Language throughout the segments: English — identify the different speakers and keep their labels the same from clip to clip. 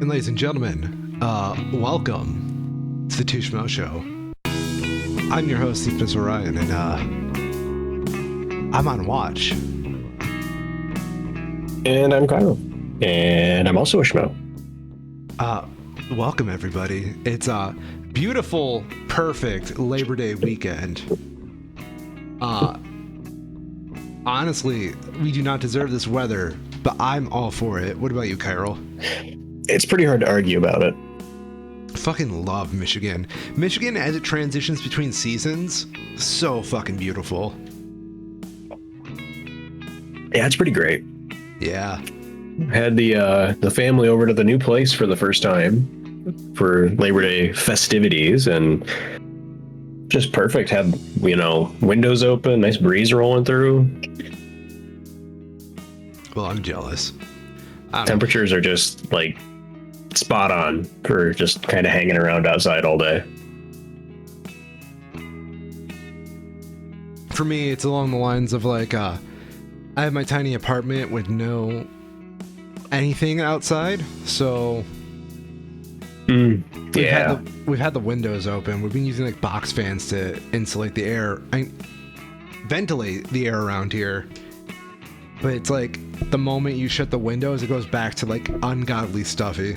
Speaker 1: And ladies and gentlemen, welcome to the Two Schmoes Show. I'm your host, Steve Ryan, and I'm on watch.
Speaker 2: And I'm Kyle. And I'm also a schmo.
Speaker 1: Welcome, everybody. It's a beautiful, perfect Labor Day weekend. Honestly, we do not deserve this weather, but I'm all for it. What about you, Kyril?
Speaker 2: It's pretty hard to argue about it.
Speaker 1: Fucking love Michigan. Michigan, as it transitions between seasons, so fucking beautiful.
Speaker 2: Yeah, it's pretty great.
Speaker 1: Yeah.
Speaker 2: Had the family over to the new place for the first time for Labor Day festivities, and just perfect. Had, windows open, nice breeze rolling through.
Speaker 1: Well, I'm jealous.
Speaker 2: Temperatures are just like spot on for just kind of hanging around outside all day.
Speaker 1: For me, it's along the lines of like, I have my tiny apartment with no anything outside, so we've had the windows open. We've been using like box fans to insulate the air, ventilate the air around here. But it's like the moment you shut the windows, it goes back to like ungodly stuffy.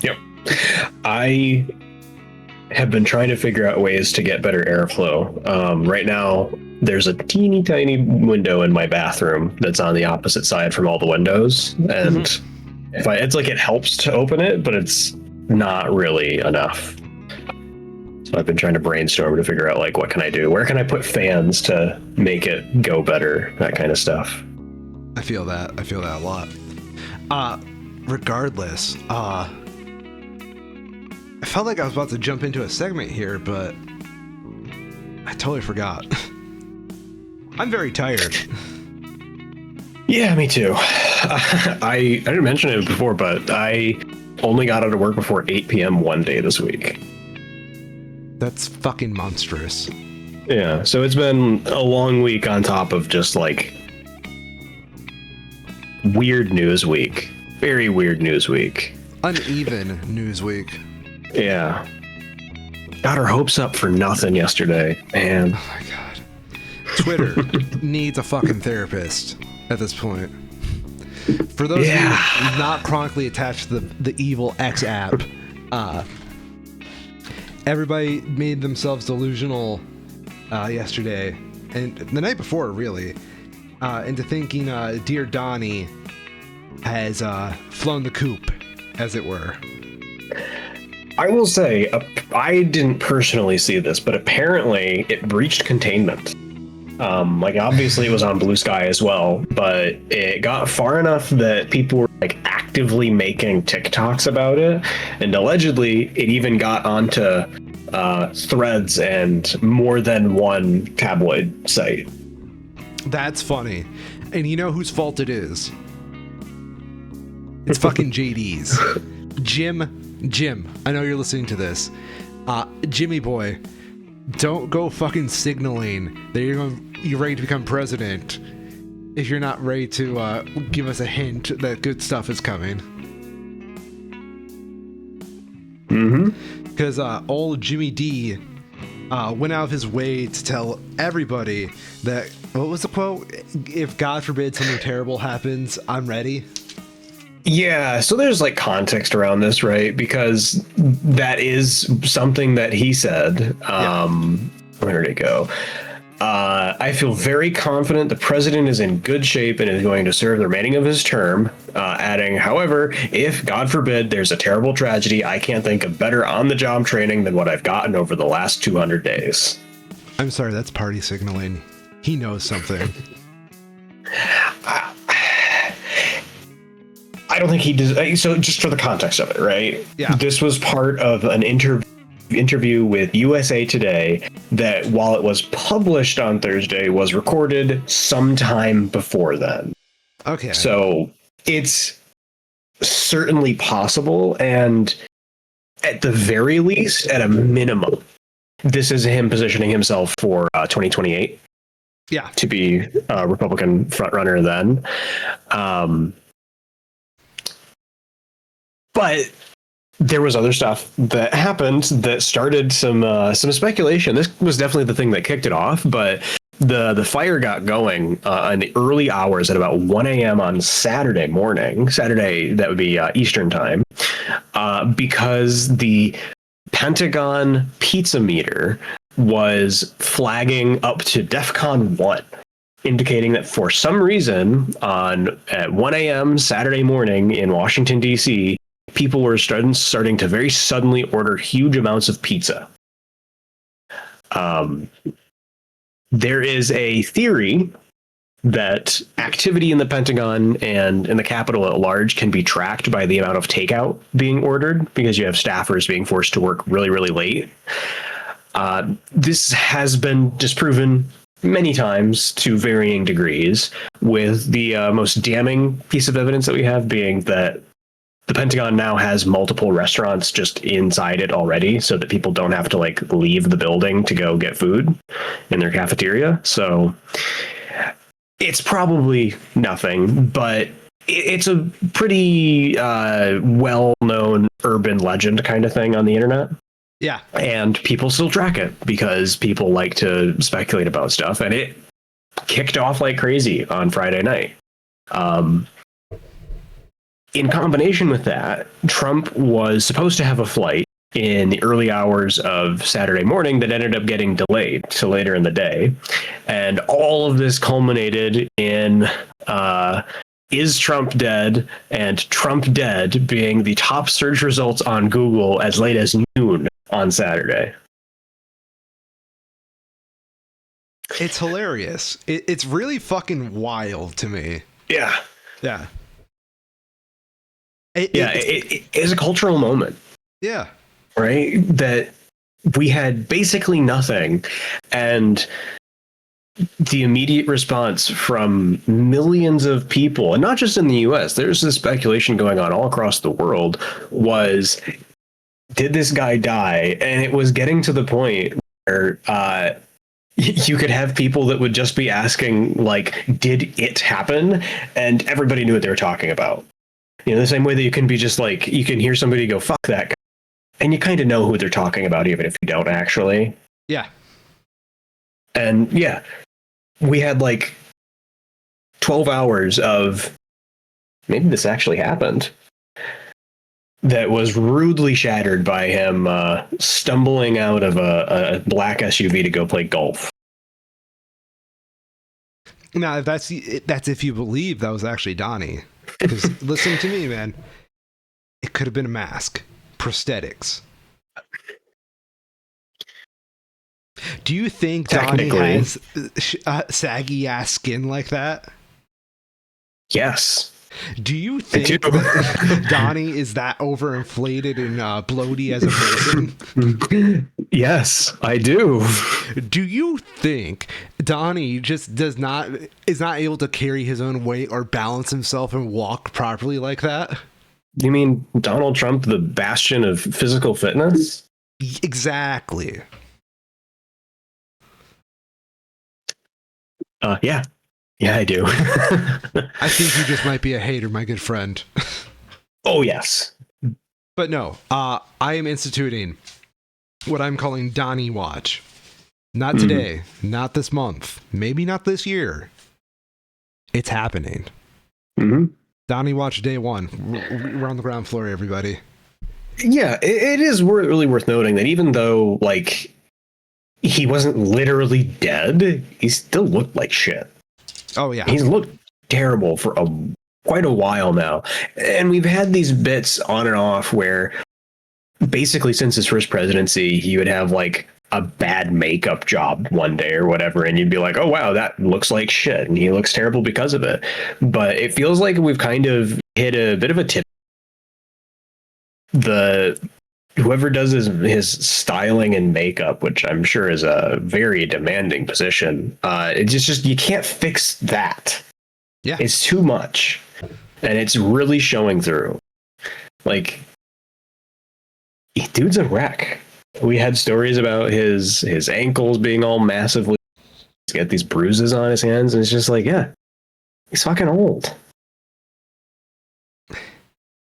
Speaker 2: Yep. I have been trying to figure out ways to get better airflow. Right now, there's a teeny tiny window in my bathroom that's on the opposite side from all the windows. And it's like it helps to open it, but it's not really enough. So I've been trying to brainstorm to figure out like, what can I do? Where can I put fans to make it go better? That kind of stuff.
Speaker 1: I feel that a lot. Regardless, I felt like I was about to jump into a segment here, but I totally forgot. I'm very tired.
Speaker 2: Yeah, me too. I didn't mention it before, but I only got out of work before 8 p.m. one day this week.
Speaker 1: That's fucking monstrous.
Speaker 2: Yeah, so it's been a long week on top of just like weird news week. Very weird news week.
Speaker 1: Uneven news week.
Speaker 2: Yeah. Got our hopes up for nothing yesterday, man.
Speaker 1: Oh my god. Twitter needs a fucking therapist at this point. For those of you not chronically attached to the evil X app, everybody made themselves delusional yesterday, and the night before, really, into thinking Dear Donnie has flown the coop, as it were.
Speaker 2: I will say, I didn't personally see this, but apparently it breached containment. Obviously it was on Blue Sky as well, but it got far enough that people were like actively making TikToks about it, and allegedly it even got onto Threads and more than one tabloid site.
Speaker 1: That's funny. And you know whose fault it is? It's fucking JD's. Jim, I know you're listening to this. Jimmy boy, don't go fucking signaling that you're ready to become president if you're not ready to give us a hint that good stuff is coming. Because old Jimmy D went out of his way to tell everybody that, what was the quote? If God forbid something terrible happens, I'm ready.
Speaker 2: Yeah, so there's like context around this, right? Because that is something that he said. Where did it go? I feel very confident the president is in good shape and is going to serve the remaining of his term, adding, however, if, God forbid, there's a terrible tragedy, I can't think of better on-the-job training than what I've gotten over the last 200 days.
Speaker 1: I'm sorry, that's party signaling. He knows something.
Speaker 2: I don't think he does. So just for the context of it, right?
Speaker 1: Yeah.
Speaker 2: This was part of an interview with USA Today that, while it was published on Thursday, was recorded sometime before then.
Speaker 1: Okay.
Speaker 2: So it's certainly possible, and at the very least, at a minimum, this is him positioning himself for 2028.
Speaker 1: Yeah.
Speaker 2: to be a Republican frontrunner then. But there was other stuff that happened that started some speculation. This was definitely the thing that kicked it off, but the fire got going in the early hours at about 1 a.m. on Saturday morning. Saturday, that would be Eastern time, because the Pentagon pizza meter was flagging up to DEFCON 1, indicating that for some reason at 1 a.m. Saturday morning in Washington, D.C., people were starting to very suddenly order huge amounts of pizza. There is a theory that activity in the Pentagon and in the Capitol at large can be tracked by the amount of takeout being ordered, because you have staffers being forced to work really, really late. This has been disproven many times to varying degrees, with the most damning piece of evidence that we have being that the Pentagon now has multiple restaurants just inside it already, so that people don't have to like leave the building to go get food in their cafeteria. So it's probably nothing, but it's a pretty well-known urban legend kind of thing on the internet.
Speaker 1: Yeah.
Speaker 2: And people still track it because people like to speculate about stuff, and it kicked off like crazy on Friday night. In combination with that, Trump was supposed to have a flight in the early hours of Saturday morning that ended up getting delayed to later in the day. And all of this culminated in Is Trump Dead? And Trump Dead being the top search results on Google as late as noon on Saturday.
Speaker 1: It's hilarious. It's really fucking wild to me.
Speaker 2: Yeah.
Speaker 1: Yeah.
Speaker 2: It is a cultural moment.
Speaker 1: Yeah.
Speaker 2: Right? That we had basically nothing. And the immediate response from millions of people, and not just in the US, there's this speculation going on all across the world, was, did this guy die? And it was getting to the point where you could have people that would just be asking, like, did it happen? And everybody knew what they were talking about. You know, the same way that you can be just like, you can hear somebody go, fuck that guy, and you kind of know who they're talking about, even if you don't actually.
Speaker 1: Yeah.
Speaker 2: And yeah, we had like 12 hours of maybe this actually happened that was rudely shattered by him stumbling out of a black SUV to go play golf.
Speaker 1: Now, that's if you believe that was actually Donnie. Because listen to me, man. It could have been a mask. Prosthetics. Do you think Donnie has saggy ass skin like that?
Speaker 2: Yes.
Speaker 1: Do you think that Donnie is that overinflated and bloaty as a person?
Speaker 2: Yes, I do.
Speaker 1: Do you think Donnie just is not able to carry his own weight or balance himself and walk properly like that?
Speaker 2: You mean Donald Trump, the bastion of physical fitness?
Speaker 1: Exactly.
Speaker 2: Yeah. Yeah, I do.
Speaker 1: I think you just might be a hater, my good friend.
Speaker 2: Oh, yes.
Speaker 1: But no, I am instituting what I'm calling Donnie Watch. Not today, not this month, maybe not this year. It's happening.
Speaker 2: Mm-hmm.
Speaker 1: Donnie Watch Day 1. We're on the ground floor, everybody.
Speaker 2: Yeah, it is really worth noting that even though, like, he wasn't literally dead, he still looked like shit.
Speaker 1: Oh, yeah.
Speaker 2: He's looked terrible for quite a while now. And we've had these bits on and off where basically since his first presidency, he would have like a bad makeup job one day or whatever. And you'd be like, oh, wow, that looks like shit. And he looks terrible because of it. But it feels like we've kind of hit a bit of a tip. Whoever does his styling and makeup, which I'm sure is a very demanding position, it's just you can't fix that.
Speaker 1: Yeah,
Speaker 2: it's too much, and it's really showing through. Like, dude's a wreck. We had stories about his ankles being all massively He's got these bruises on his hands, and it's just like, yeah, he's fucking old.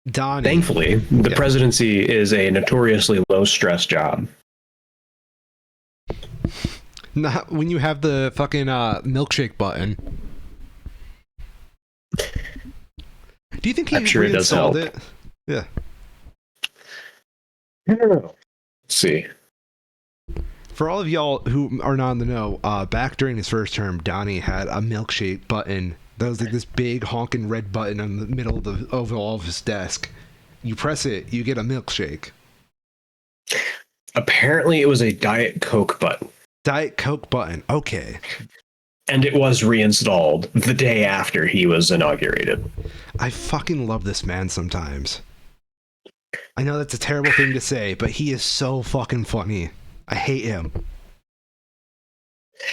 Speaker 1: Donnie.
Speaker 2: Thankfully, the presidency is a notoriously low-stress job.
Speaker 1: Not when you have the fucking milkshake button. Do you think he reinstalled it? Yeah.
Speaker 2: I don't know. Let's see.
Speaker 1: For all of y'all who are not in the know, back during his first term, Donnie had a milkshake button that was like this big honking red button in the middle of the oval of his desk. You press it, you get a milkshake.
Speaker 2: Apparently, it was a Diet Coke button.
Speaker 1: Diet Coke button. Okay.
Speaker 2: And it was reinstalled the day after he was inaugurated.
Speaker 1: I fucking love this man sometimes. I know that's a terrible thing to say, but he is so fucking funny. I hate him.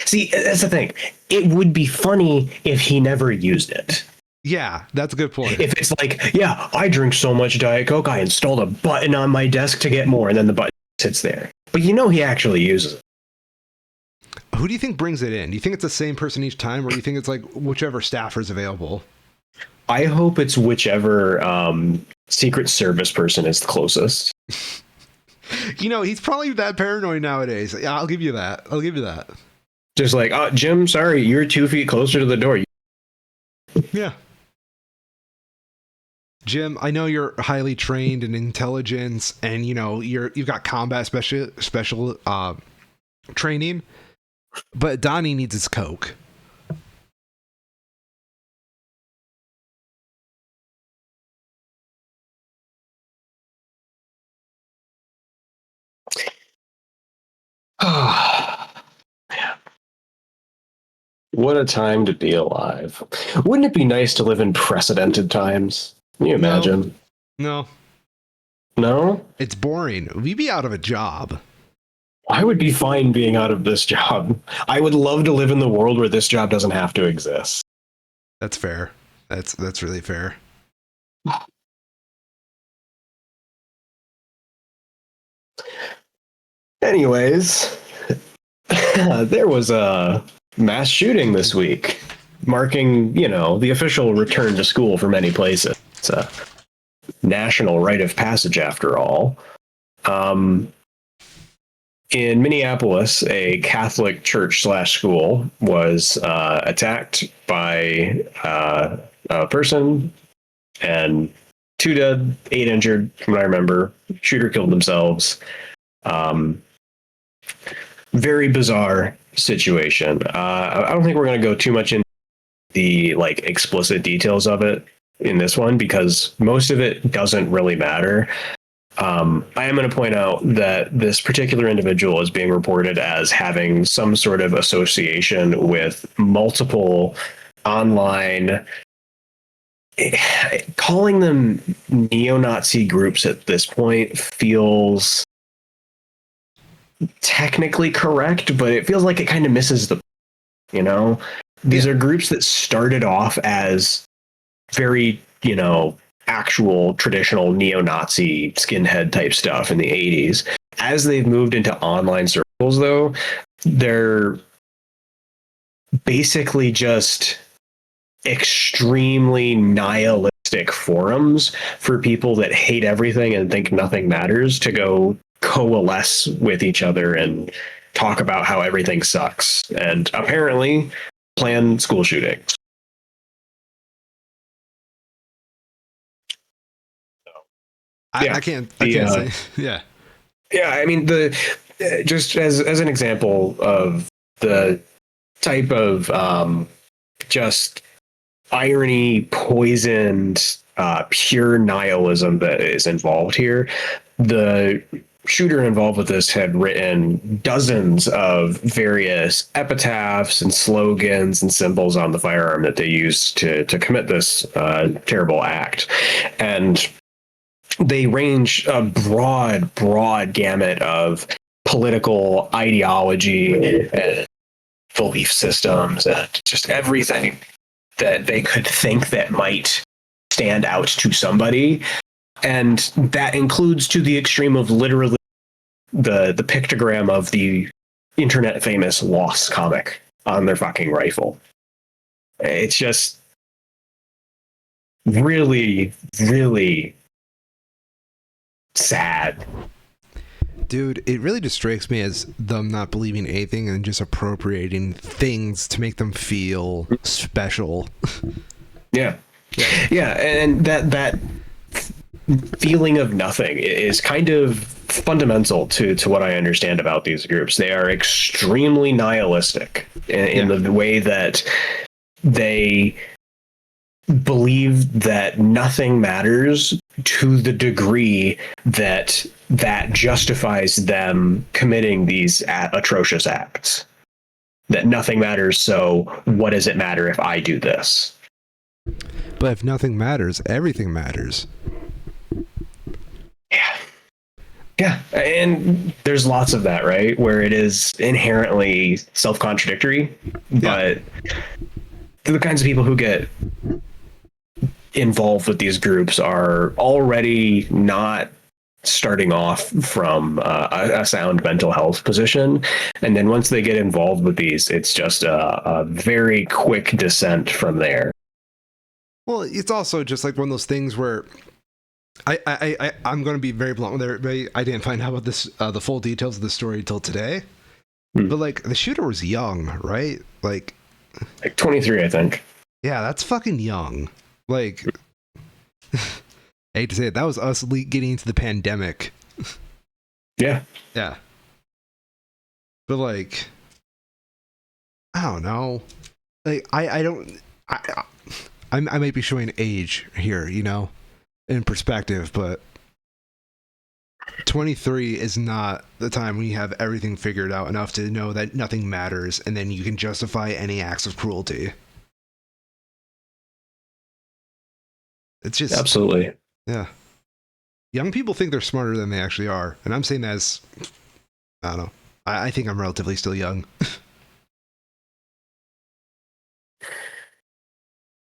Speaker 2: See, that's the thing. It would be funny if he never used it.
Speaker 1: Yeah, that's a good point.
Speaker 2: If it's like, yeah, I drink so much Diet Coke, I installed a button on my desk to get more, and then the button sits there. But you know he actually uses it.
Speaker 1: Who do you think brings it in? Do you think it's the same person each time, or do you think it's like whichever staffer is available?
Speaker 2: I hope it's whichever Secret Service person is the closest.
Speaker 1: You know, he's probably that paranoid nowadays. Yeah, I'll give you that. I'll give you that.
Speaker 2: Just like, oh, Jim, sorry, you're 2 feet closer to the door.
Speaker 1: Yeah. Jim, I know you're highly trained in intelligence, and you know you've got combat special training, but Donnie needs his Coke.
Speaker 2: Man. What a time to be alive. Wouldn't it be nice to live in precedented times? Can you imagine?
Speaker 1: No.
Speaker 2: No?
Speaker 1: It's boring. We'd be out of a job.
Speaker 2: I would be fine being out of this job. I would love to live in the world where this job doesn't have to exist.
Speaker 1: That's fair. That's really fair.
Speaker 2: Anyways, there was a mass shooting this week, marking, the official return to school for many places. It's a national rite of passage, after all. In Minneapolis, a Catholic church/school was attacked by a person, and 2 dead, 8 injured, from what I remember. Shooter killed themselves. Very bizarre situation. I don't think we're going to go too much into the explicit details of it in this one, because most of it doesn't really matter. I am going to point out that this particular individual is being reported as having some sort of association with multiple online, calling them neo-Nazi groups at this point feels technically correct, but it feels like it kind of misses the, these are groups that started off as very, actual traditional neo-Nazi skinhead type stuff in the 80s. As they've moved into online circles, though, they're basically just extremely nihilistic forums for people that hate everything and think nothing matters to go coalesce with each other and talk about how everything sucks, and apparently plan school shootings.
Speaker 1: I can't say. Yeah.
Speaker 2: Yeah, I mean, just as an example of the type of just irony poisoned pure nihilism that is involved here, the shooter involved with this had written dozens of various epitaphs and slogans and symbols on the firearm that they used to commit this terrible act. And they range a broad gamut of political ideology and belief systems and just everything that they could think that might stand out to somebody. And that includes to the extreme of literally the pictogram of the internet famous Lost comic on their fucking rifle. It's just really, really sad.
Speaker 1: Dude, it really just strikes me as them not believing anything and just appropriating things to make them feel special.
Speaker 2: Yeah. Yeah, and that feeling of nothing is kind of fundamental to what I understand about these groups. They are extremely nihilistic in the way that they believe that nothing matters to the degree that justifies them committing these atrocious acts. That nothing matters, so what does it matter if I do this?
Speaker 1: But if nothing matters, everything matters.
Speaker 2: Yeah, and there's lots of that, right? Where it is inherently self-contradictory, but the kinds of people who get involved with these groups are already not starting off from a sound mental health position, and then once they get involved with these, it's just a very quick descent from there.
Speaker 1: Well, it's also just like one of those things where I'm going to be very blunt with everybody. I didn't find out about this, the full details of the story until today. But like the shooter was young, right? Like
Speaker 2: 23, I think.
Speaker 1: Yeah, that's fucking young. Like, I hate to say it, that was us getting into the pandemic.
Speaker 2: Yeah.
Speaker 1: Yeah. But like, I don't know. Like, I might be showing age here, you know, in perspective, but 23 is not the time when you have everything figured out enough to know that nothing matters, and then you can justify any acts of cruelty. It's just
Speaker 2: absolutely.
Speaker 1: Yeah. Young people think they're smarter than they actually are, and I'm saying that as, I don't know. I think I'm relatively still young.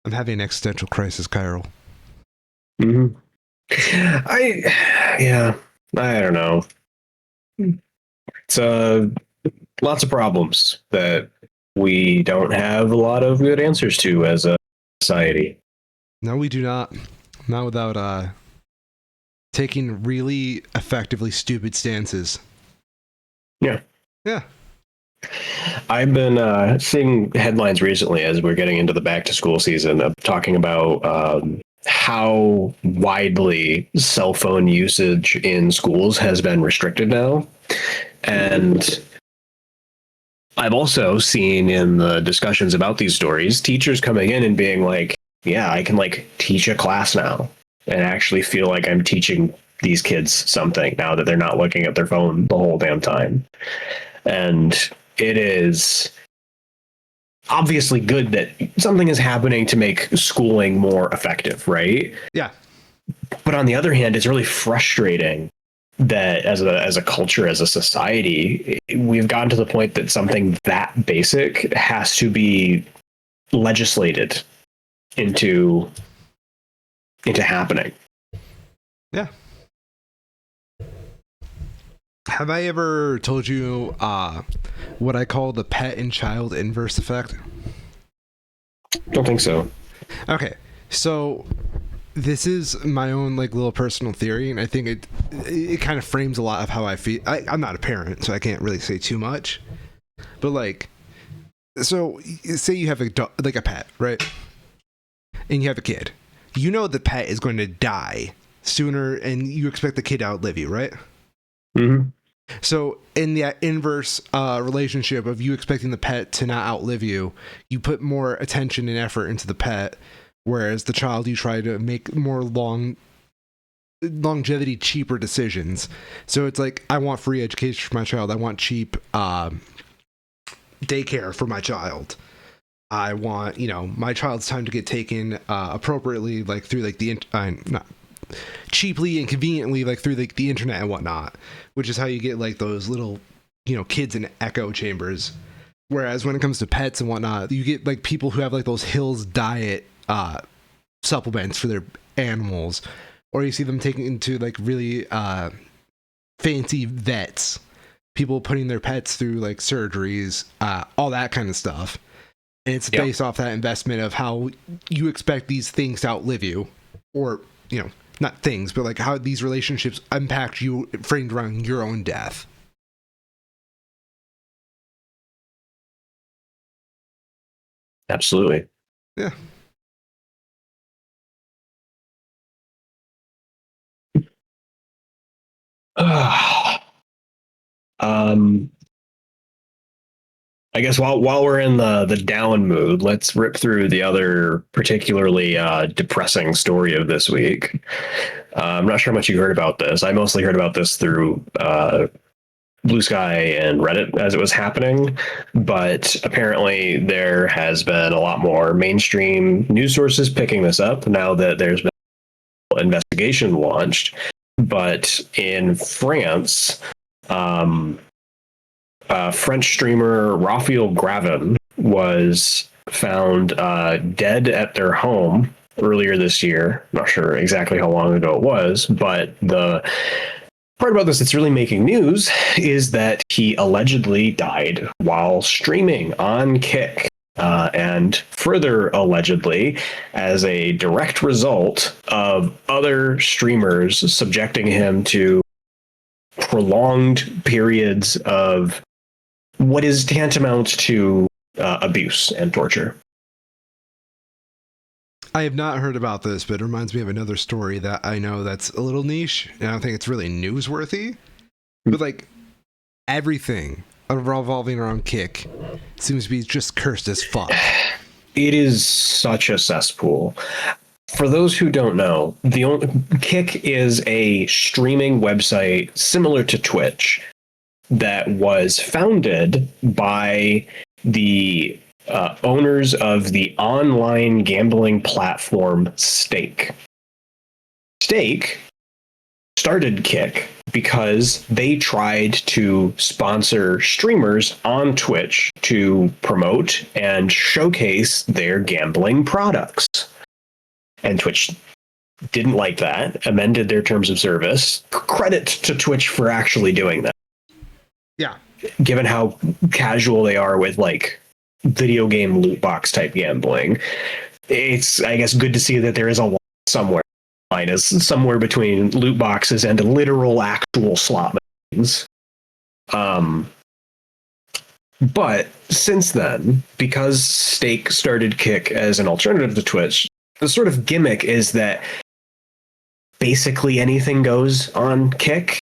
Speaker 1: I'm having an existential crisis, Kyril.
Speaker 2: Mm-hmm. I don't know. It's lots of problems that we don't have a lot of good answers to as a society.
Speaker 1: No, we do not. Not without taking really effectively stupid stances.
Speaker 2: Yeah.
Speaker 1: Yeah.
Speaker 2: I've been seeing headlines recently as we're getting into the back to school season of talking about how widely cell phone usage in schools has been restricted now. And I've also seen in the discussions about these stories, teachers coming in and being like, yeah, I can like teach a class now and actually feel like I'm teaching these kids something now that they're not looking at their phone the whole damn time. And it is obviously good that something is happening to make schooling more effective, right?
Speaker 1: Yeah.
Speaker 2: But on the other hand, it's really frustrating that as a culture, as a society, we've gotten to the point that something that basic has to be legislated into happening.
Speaker 1: Yeah. Have I ever told you what I call the pet and child inverse effect?
Speaker 2: Don't think so.
Speaker 1: Okay, so this is my own like little personal theory, and I think it kind of frames a lot of how I feel. I'm not a parent, so I can't really say too much. But like, so say you have a pet, right? And you have a kid. You know the pet is going to die sooner, and you expect the kid to outlive you, right?
Speaker 2: Mm-hmm.
Speaker 1: So in the inverse relationship of you expecting the pet to not outlive you, you put more attention and effort into the pet, whereas the child, you try to make more longevity, cheaper decisions. So it's like, I want free education for my child. I want cheap daycare for my child. I want, my child's time to get taken appropriately, like through like not cheaply and conveniently, like through like the internet and whatnot, which is how you get like those little, kids in echo chambers. Whereas when it comes to pets and whatnot, you get like people who have like those Hills diet supplements for their animals, or you see them taking into like really fancy vets, people putting their pets through like surgeries, all that kind of stuff. And it's based off that investment of how you expect these things to outlive you, or, you know, not things, but like how these relationships impact you framed around your own death.
Speaker 2: Absolutely.
Speaker 1: Yeah.
Speaker 2: um, I guess while we're in the down mood, let's rip through the other particularly depressing story of this week. I'm not sure how much you heard about this. I mostly heard about this through Blue Sky and Reddit as it was happening, but apparently there has been a lot more mainstream news sources picking this up now that there's been an investigation launched. But in France, French streamer Raphael Gravin was found dead at their home earlier this year. Not sure exactly how long ago it was, but the part about this that's really making news is that he allegedly died while streaming on Kick. And further allegedly, as a direct result of other streamers subjecting him to prolonged periods of what is tantamount to abuse and torture.
Speaker 1: I have not heard about this, but it reminds me of another story that I know that's a little niche, and I don't think it's really newsworthy. But like everything revolving around Kick seems to be just cursed as fuck.
Speaker 2: It is such a cesspool. For those who don't know, Kick is a streaming website similar to Twitch that was founded by the owners of the online gambling platform Stake. Stake started Kick because they tried to sponsor streamers on Twitch to promote and showcase their gambling products. And Twitch didn't like that, amended their terms of service. Credit to Twitch for actually doing that.
Speaker 1: Yeah.
Speaker 2: Given how casual they are with like video game loot box type gambling, it's, I guess, good to see that there is a line somewhere. Line is somewhere between loot boxes and literal actual slot machines. But since then, because Stake started Kick as an alternative to Twitch, the sort of gimmick is that basically anything goes on Kick.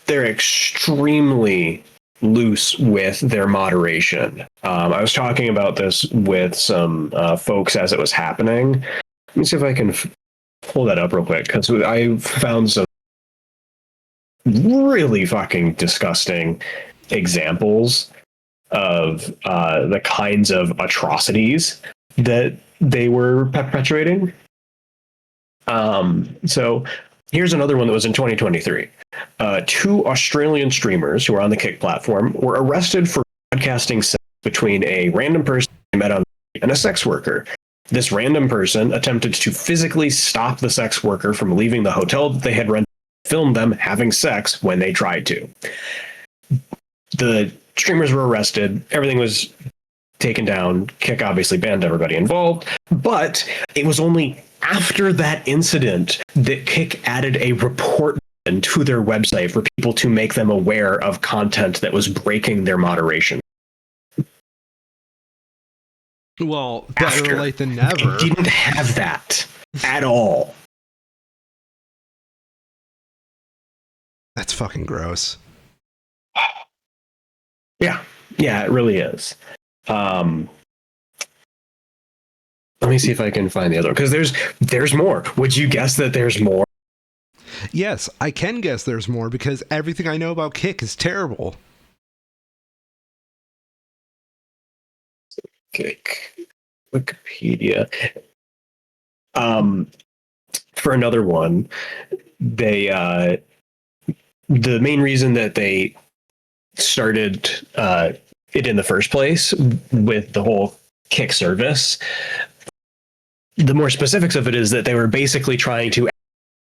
Speaker 2: They're extremely loose with their moderation. I was talking about this with some folks as it was happening. Let me see if I can pull that up real quick, because I found some really fucking disgusting examples of the kinds of atrocities that they were perpetuating. So here's another one that was in 2023. Two Australian streamers who are on the Kick platform were arrested for broadcasting sex between a random person they met on the street and a sex worker. This random person attempted to physically stop the sex worker from leaving the hotel that they had rented, filmed them having sex when they tried to. The streamers were arrested. Everything was taken down. Kick obviously banned everybody involved, but it was only after that incident that Kick added a report to their website for people to make them aware of content that was breaking their moderation.
Speaker 1: Well, better late than never.
Speaker 2: It didn't have that at all.
Speaker 1: That's fucking gross.
Speaker 2: Yeah, it really is. Let me see if I can find the other one, because there's more. Would you guess that there's more?
Speaker 1: Yes, I can guess there's more, because everything I know about Kick is terrible.
Speaker 2: Kick. Wikipedia. For another one, they the main reason that they started it in the first place with the whole Kick service, the more specifics of it is that they were basically trying to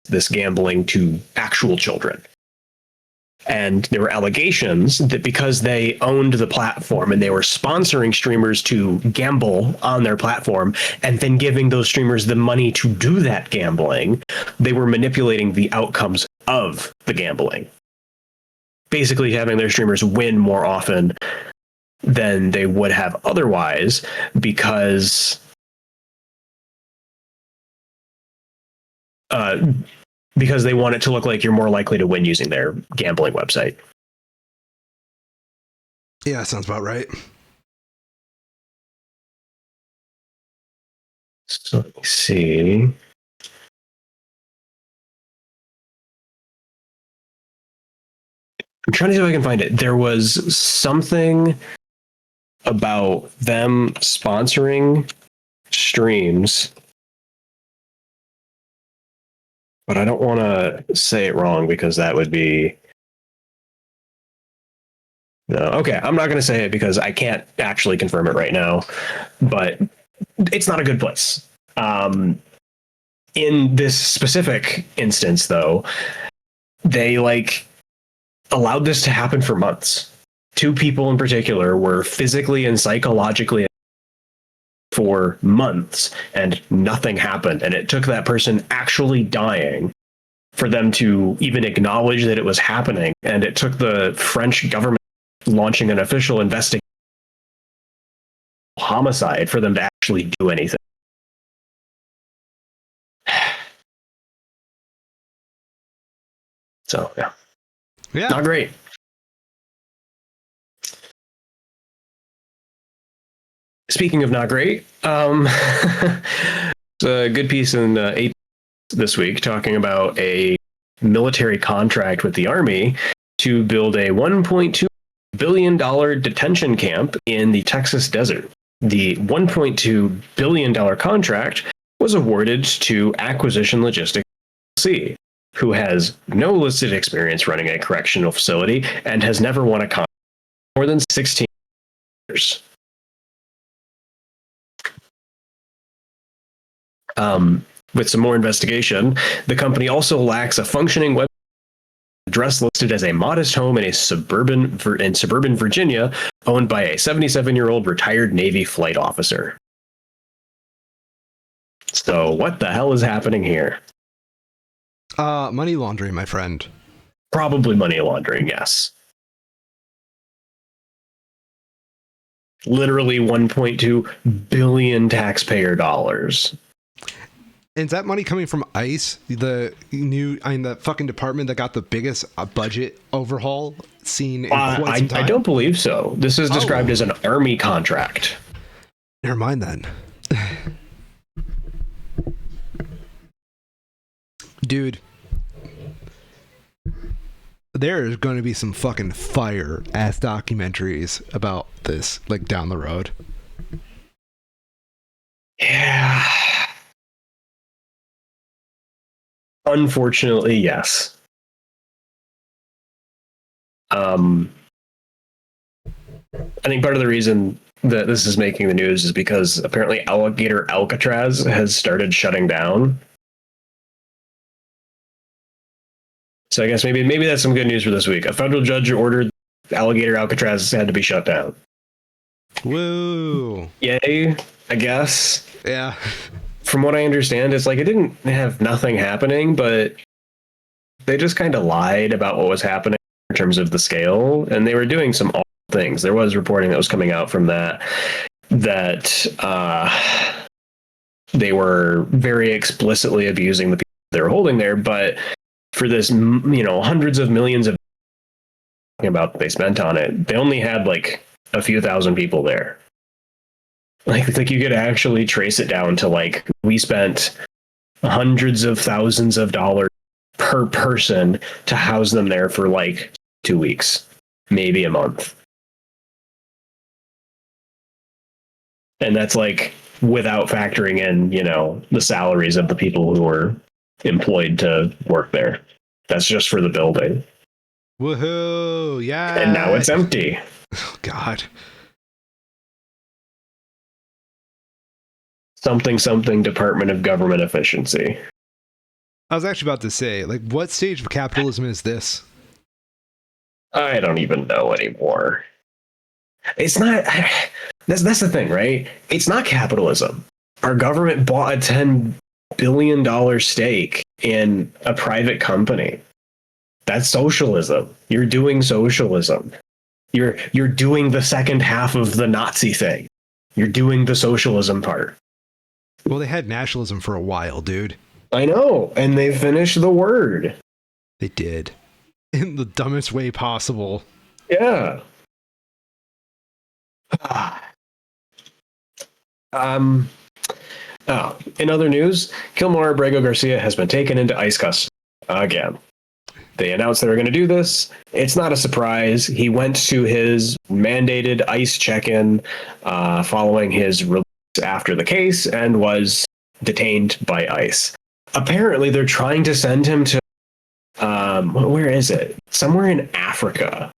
Speaker 2: this gambling to actual children. And there were allegations that because they owned the platform and they were sponsoring streamers to gamble on their platform and then giving those streamers the money to do that gambling, they were manipulating the outcomes of the gambling. Basically having their streamers win more often than they would have otherwise because they want it to look like you're more likely to win using their gambling website.
Speaker 1: Yeah, sounds about right.
Speaker 2: So let me see. I'm trying to see if I can find it. There was something about them sponsoring streams, but I don't want to say it wrong because that would be... No, okay, I'm not going to say it because I can't actually confirm it right now, but it's not a good place. In this specific instance, though, they allowed this to happen for months. 2 people in particular were physically and psychologically for months, and nothing happened. And it took that person actually dying for them to even acknowledge that it was happening. And it took the French government launching an official investigation homicide for them to actually do anything. So, yeah. Not great. Speaking of not great, it's a good piece in 8 this week talking about a military contract with the Army to build a $1.2 billion detention camp in the Texas desert. The $1.2 billion contract was awarded to Acquisition Logistics LLC, who has no listed experience running a correctional facility and has never won a contract in more than 16 years. With some more investigation, the company also lacks a functioning web address listed as a modest home in suburban Virginia, owned by a 77-year-old retired Navy flight officer. So what the hell is happening here?
Speaker 1: Money laundering, my friend.
Speaker 2: Probably money laundering, yes. Literally 1.2 billion taxpayer dollars.
Speaker 1: Is that money coming from ICE, the fucking department that got the biggest budget overhaul seen in quite some time?
Speaker 2: I don't believe so. This is described as an Army contract.
Speaker 1: Never mind then. Dude, there's going to be some fucking fire-ass documentaries about this, down the road.
Speaker 2: Yeah. Unfortunately, yes. I think part of the reason that this is making the news is because apparently Alligator Alcatraz has started shutting down. So I guess maybe that's some good news for this week. A federal judge ordered Alligator Alcatraz had to be shut down.
Speaker 1: Woo!
Speaker 2: Yay, I guess.
Speaker 1: Yeah.
Speaker 2: From what I understand, it's it didn't have nothing happening, but they just kind of lied about what was happening in terms of the scale, and they were doing some awful things. There was reporting that was coming out from that they were very explicitly abusing the people they were holding there, but for this, hundreds of millions of about they spent on it, they only had a few thousand people there. You could actually trace it down to we spent hundreds of thousands of dollars per person to house them there for 2 weeks, maybe a month. And that's without factoring in, the salaries of the people who were employed to work there. That's just for the building.
Speaker 1: Woohoo! Yeah.
Speaker 2: And now it's empty.
Speaker 1: Oh, God.
Speaker 2: Something Department of Government Efficiency.
Speaker 1: I was actually about to say, what stage of capitalism is this?
Speaker 2: I don't even know anymore. It's not. That's the thing, right? It's not capitalism. Our government bought a $10 billion stake in a private company. That's socialism. You're doing socialism. You're doing the second half of the Nazi thing. You're doing the socialism part.
Speaker 1: Well, they had nationalism for a while, dude.
Speaker 2: I know, and they finished the word.
Speaker 1: They did. In the dumbest way possible.
Speaker 2: Yeah. In other news, Kilmore Abrego Garcia has been taken into ICE custody again. They announced they were going to do this. It's not a surprise. He went to his mandated ICE check-in following his release after the case and was detained by ICE. Apparently, they're trying to send him to where is it? Somewhere in Africa.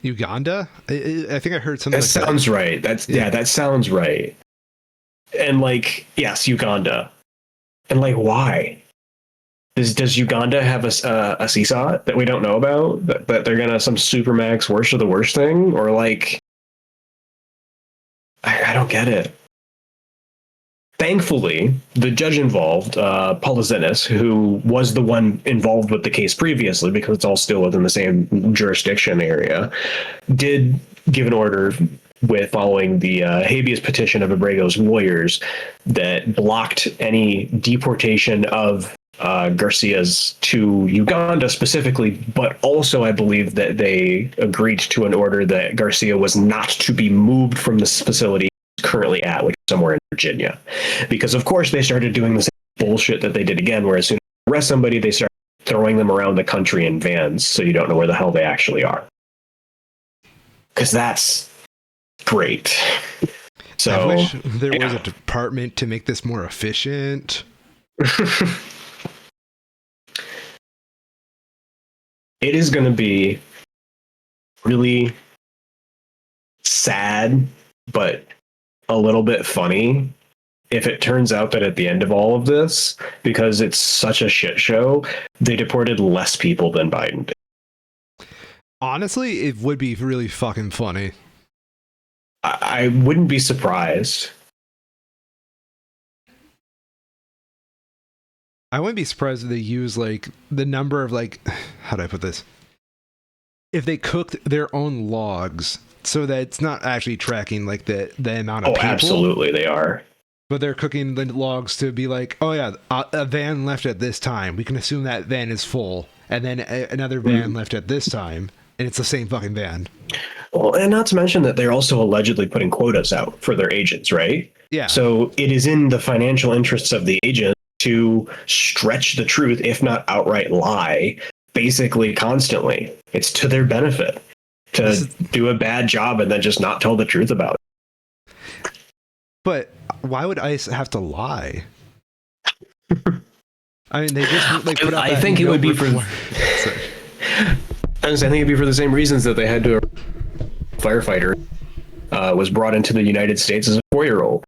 Speaker 1: Uganda? I think I heard something.
Speaker 2: That sounds right. That sounds right. And yes, Uganda. And why? Does Uganda have a CSOT that we don't know about? That they're gonna some supermax worst of the worst thing, or I don't get it. Thankfully, the judge involved, Polizenis, who was the one involved with the case previously, because it's all still within the same jurisdiction area, did give an order with following the habeas petition of Abrego's lawyers that blocked any deportation of Garcia's to Uganda specifically, but also I believe that they agreed to an order that Garcia was not to be moved from this facility currently at, which is somewhere in Virginia. Because of course they started doing the same bullshit that they did again, where as soon as they arrest somebody, they start throwing them around the country in vans so you don't know where the hell they actually are. Because that's great. So
Speaker 1: I wish there was a department to make this more efficient.
Speaker 2: It is going to be really sad, but a little bit funny if it turns out that at the end of all of this, because it's such a shit show, they deported less people than Biden did.
Speaker 1: Honestly, it would be really fucking funny.
Speaker 2: I wouldn't be surprised.
Speaker 1: I wouldn't be surprised if they use the number of how do I put this? If they cooked their own logs so that it's not actually tracking the amount of people.
Speaker 2: Absolutely they are.
Speaker 1: But they're cooking the logs to be oh yeah, a van left at this time. We can assume that van is full. And then another van left at this time. And it's the same fucking van.
Speaker 2: Well, and not to mention that they're also allegedly putting quotas out for their agents, right?
Speaker 1: Yeah.
Speaker 2: So it is in the financial interests of the agent to stretch the truth, if not outright lie, basically constantly. It's to their benefit to do a bad job and then just not tell the truth about it.
Speaker 1: But why would ICE have to lie? I mean, they just put out
Speaker 2: I think it would be for. I think it'd be for the same reasons that they had to. Firefighter was brought into the United States as a 4-year-old.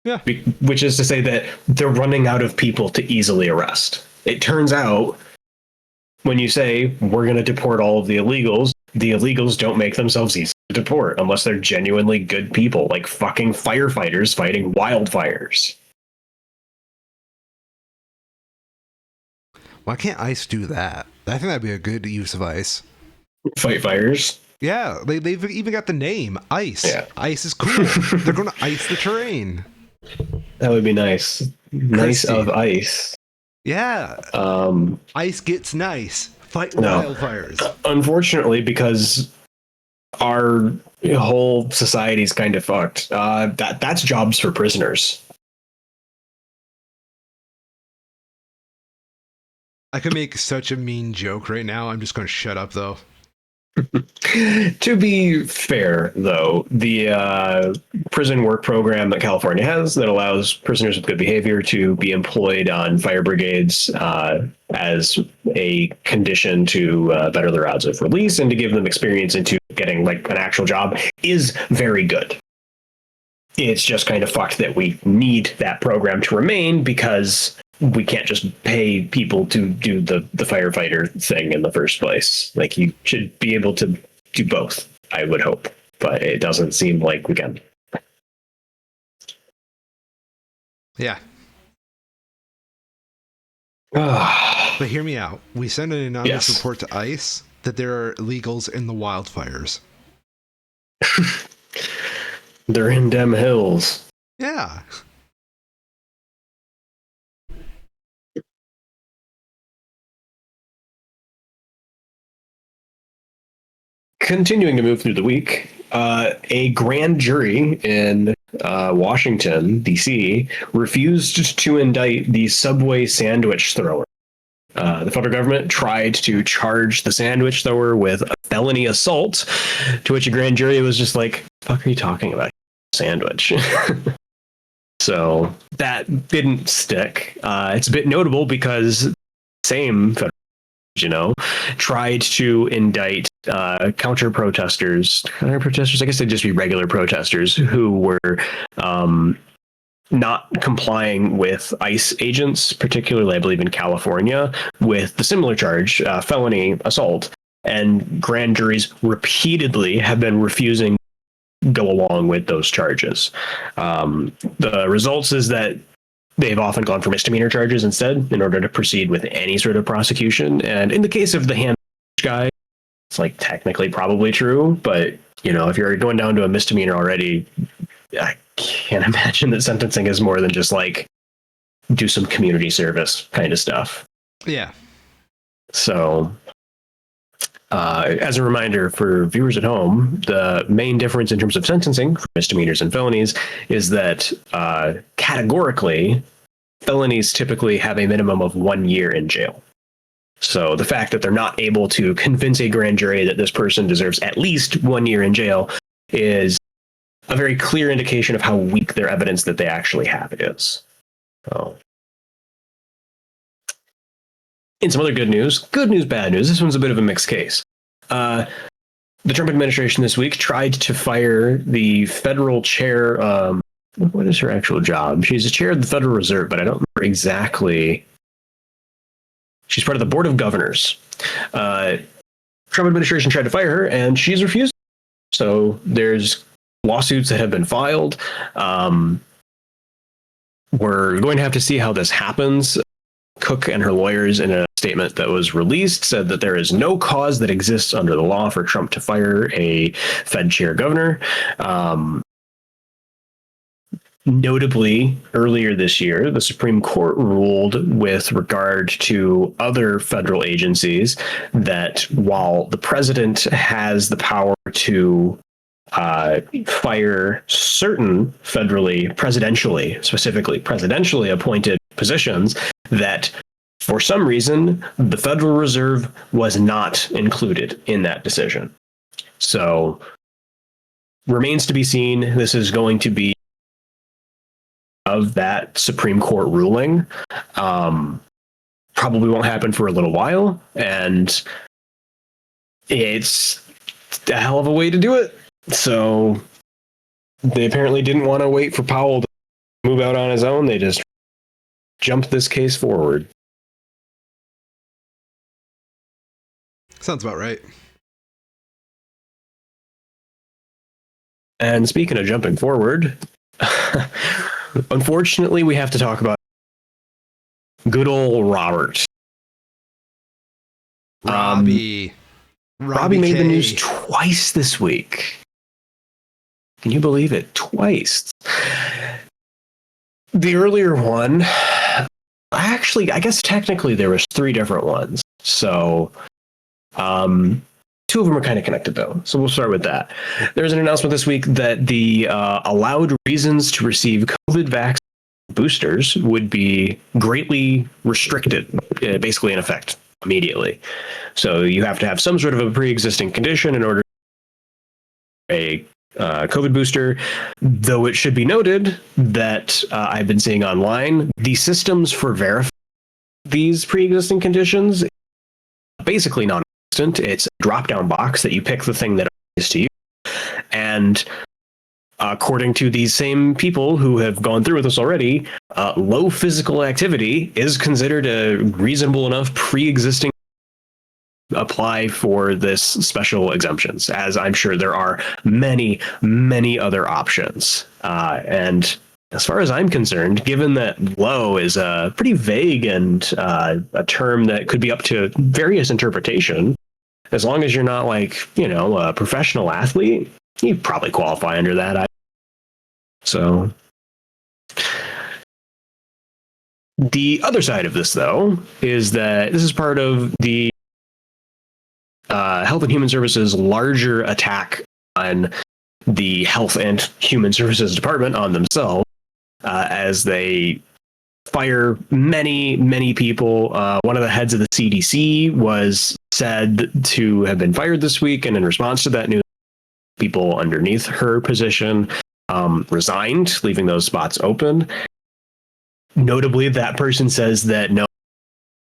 Speaker 1: Yeah.
Speaker 2: Which is to say that they're running out of people to easily arrest. It turns out when you say we're going to deport all of the illegals don't make themselves easy to deport unless they're genuinely good people, like fucking firefighters fighting wildfires.
Speaker 1: Why can't ICE do that? I think that'd be a good use of ICE.
Speaker 2: Fight fires.
Speaker 1: Yeah, they've even got the name ICE. Yeah. ICE is cool. They're going to ice the terrain.
Speaker 2: That would be nice. Nice of ICE.
Speaker 1: Yeah. ICE gets nice. Fight wildfires.
Speaker 2: Unfortunately, because our whole society's kind of fucked. That's jobs for prisoners.
Speaker 1: I could make such a mean joke right now. I'm just going to shut up, though.
Speaker 2: To be fair, though, the prison work program that California has that allows prisoners with good behavior to be employed on fire brigades as a condition to better their odds of release and to give them experience into getting an actual job is very good. It's just kind of fucked that we need that program to remain because we can't just pay people to do the firefighter thing in the first place. Like, you should be able to do both, I would hope, but it doesn't seem like we can.
Speaker 1: Yeah.
Speaker 2: Ah.
Speaker 1: But hear me out. We sent an anonymous
Speaker 2: Yes.
Speaker 1: report to ICE that there are illegals in the wildfires.
Speaker 2: They're in dem hills.
Speaker 1: Yeah.
Speaker 2: Continuing to move through the week, a grand jury in Washington, D.C., refused to indict the Subway sandwich thrower. The federal government tried to charge the sandwich thrower with a felony assault, to which a grand jury was just like, "Fuck are you talking about? Sandwich." So that didn't stick. It's a bit notable because same federal, tried to indict counter protesters. I guess they'd just be regular protesters who were not complying with ICE agents, particularly, I believe, in California, with the similar charge, felony assault. And grand juries repeatedly have been refusing to go along with those charges. The results is that they've often gone for misdemeanor charges instead in order to proceed with any sort of prosecution. And in the case of the ham guy, it's like technically probably true, but if you're going down to a misdemeanor already, I can't imagine that sentencing is more than just like do some community service kind of stuff.
Speaker 1: Yeah.
Speaker 2: So as a reminder for viewers at home, the main difference in terms of sentencing for misdemeanors and felonies is that categorically, felonies typically have a minimum of 1 year in jail. So the fact that they're not able to convince a grand jury that this person deserves at least 1 year in jail is a very clear indication of how weak their evidence that they actually have is. So, in some other good news, bad news, this one's a bit of a mixed case. The Trump administration this week tried to fire the federal chair. What is her actual job? She's the chair of the Federal Reserve, but I don't remember exactly. She's part of the Board of Governors. Trump administration tried to fire her, and she's refused. So there's lawsuits that have been filed. We're going to have to see how this happens. Cook and her lawyers, in a statement that was released, said that there is no cause that exists under the law for Trump to fire a Fed chair governor. Notably, earlier this year, the Supreme Court ruled with regard to other federal agencies that while the president has the power to fire certain presidentially appointed positions, that for some reason the Federal Reserve was not included in that decision. So remains to be seen. This is going to be of that Supreme Court ruling. Probably won't happen for a little while, and it's a hell of a way to do it. So they apparently didn't want to wait for Powell to move out on his own. They just jumped this case forward.
Speaker 1: Sounds about right.
Speaker 2: And speaking of jumping forward, unfortunately, we have to talk about good old Robert.
Speaker 1: Robbie
Speaker 2: made the
Speaker 1: K.
Speaker 2: news twice this week. Can you believe it? Twice. The earlier one, actually, I guess technically there was 3 different ones. So, 2 of them are kind of connected, though. So we'll start with that. There's an announcement this week that the allowed reasons to receive COVID vaccine boosters would be greatly restricted, basically in effect, immediately. So you have to have some sort of a pre-existing condition in order to a COVID booster, though it should be noted that I've been seeing online, the systems for verifying these pre-existing conditions basically non-existent. It's a drop-down box that you pick the thing that applies to you. And according to these same people who have gone through with this already, low physical activity is considered a reasonable enough pre-existing apply for this special exemptions, as I'm sure there are many, many other options. And as far as I'm concerned, given that low is a pretty vague and a term that could be up to various interpretation, as long as you're not like, a professional athlete, you probably qualify under that. So the other side of this, though, is that this is part of the Health and Human Services larger attack on the Health and Human Services Department on themselves, as they fire many, many people. One of the heads of the CDC was said to have been fired this week, and in response to that news, people underneath her position resigned, leaving those spots open. Notably, that person says that no,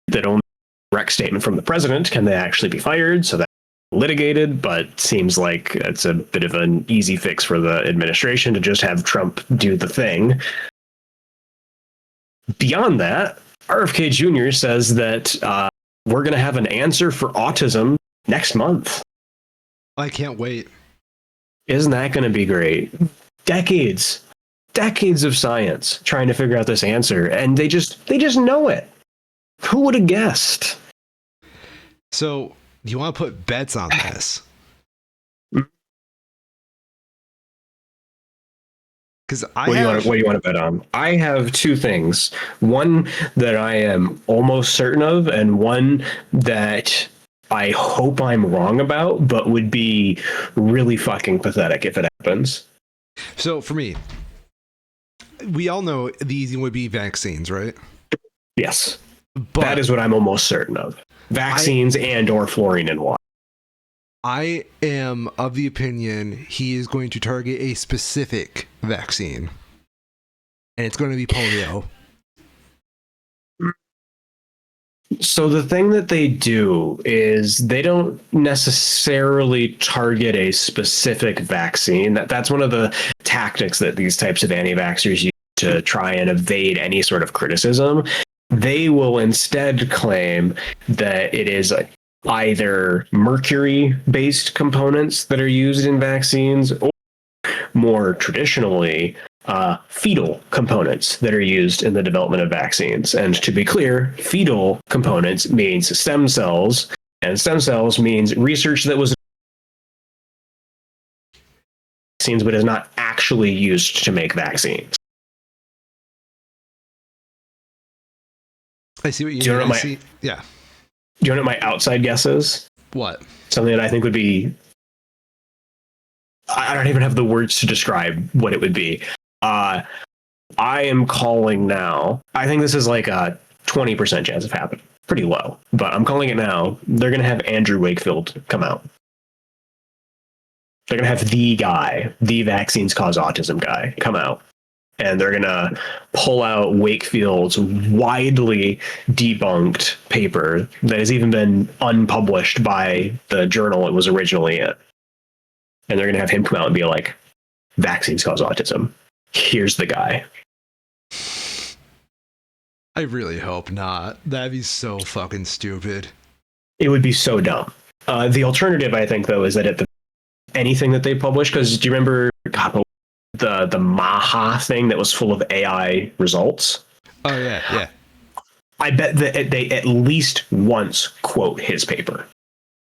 Speaker 2: that only a direct statement from the president can they actually be fired, so that's litigated, but seems like it's a bit of an easy fix for the administration to just have Trump do the thing. Beyond that, RFK Jr. says that we're going to have an answer for autism next month.
Speaker 1: I can't wait.
Speaker 2: Isn't that going to be great? Decades of science trying to figure out this answer, and they just know it. Who would have guessed?
Speaker 1: So, do you want to put bets on this? Because
Speaker 2: what do you want to bet on? I have two things. One that I am almost certain of, and one that I hope I'm wrong about, but would be really fucking pathetic if it happens.
Speaker 1: So for me, we all know these would be vaccines, right?
Speaker 2: Yes.
Speaker 1: But
Speaker 2: that is what I'm almost certain of. Vaccines and or fluorine in water.
Speaker 1: I am of the opinion he is going to target a specific vaccine. And it's going to be polio.
Speaker 2: So the thing that they do is they don't necessarily target a specific vaccine. That's one of the tactics that these types of anti-vaxxers use to try and evade any sort of criticism. They will instead claim that it is either mercury-based components that are used in vaccines, or more traditionally, fetal components that are used in the development of vaccines. And to be clear, fetal components means stem cells, and stem cells means research that was vaccines but is not actually used to make vaccines.
Speaker 1: I see what you
Speaker 2: Do you
Speaker 1: mean.
Speaker 2: know what
Speaker 1: Yeah.
Speaker 2: Do you know what my outside guess is?
Speaker 1: What?
Speaker 2: Something that I think would be... I don't even have the words to describe what it would be. I am calling now. I think this is like a 20% chance of happening. Pretty low, but I'm calling it now. They're going to have Andrew Wakefield come out. They're going to have the guy, the vaccines cause autism guy, come out. And they're going to pull out Wakefield's widely debunked paper that has even been unpublished by the journal it was originally in. And they're going to have him come out and be like, vaccines cause autism. Here's the guy.
Speaker 1: I really hope not. That'd be so fucking stupid.
Speaker 2: It would be so dumb. The alternative, I think, though, is that anything that they publish, because do you remember the Maha thing that was full of AI results?
Speaker 1: Oh, yeah.
Speaker 2: I bet that they at least once quote his paper.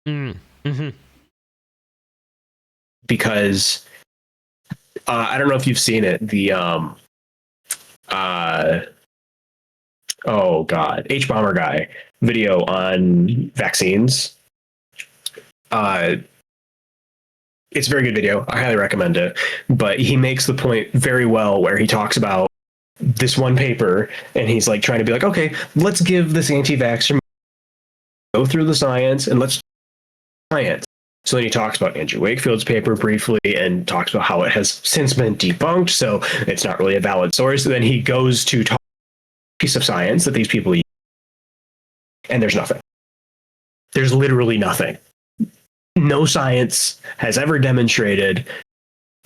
Speaker 1: Mm-hmm.
Speaker 2: Because I don't know if you've seen it. The H Bomber guy video on vaccines. It's a very good video. I highly recommend it. But he makes the point very well where he talks about this one paper, and he's like trying to be like, okay, let's give this anti-vaxxer go through the science and let's science. So then he talks about Andrew Wakefield's paper briefly and talks about how it has since been debunked, so it's not really a valid source. And then he goes to talk about a piece of science that these people use, and there's nothing. There's literally nothing. No science has ever demonstrated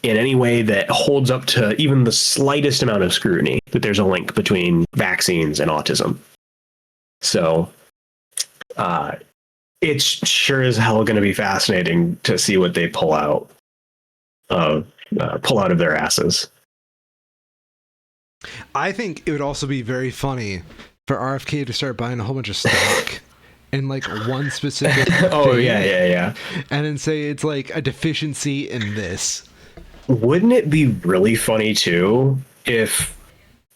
Speaker 2: in any way that holds up to even the slightest amount of scrutiny that there's a link between vaccines and autism. So it's sure as hell going to be fascinating to see what they pull out of their asses.
Speaker 1: I think it would also be very funny for RFK to start buying a whole bunch of stock in like one specific
Speaker 2: Oh
Speaker 1: thing,
Speaker 2: yeah.
Speaker 1: and then say it's like a deficiency in this.
Speaker 2: Wouldn't it be really funny too if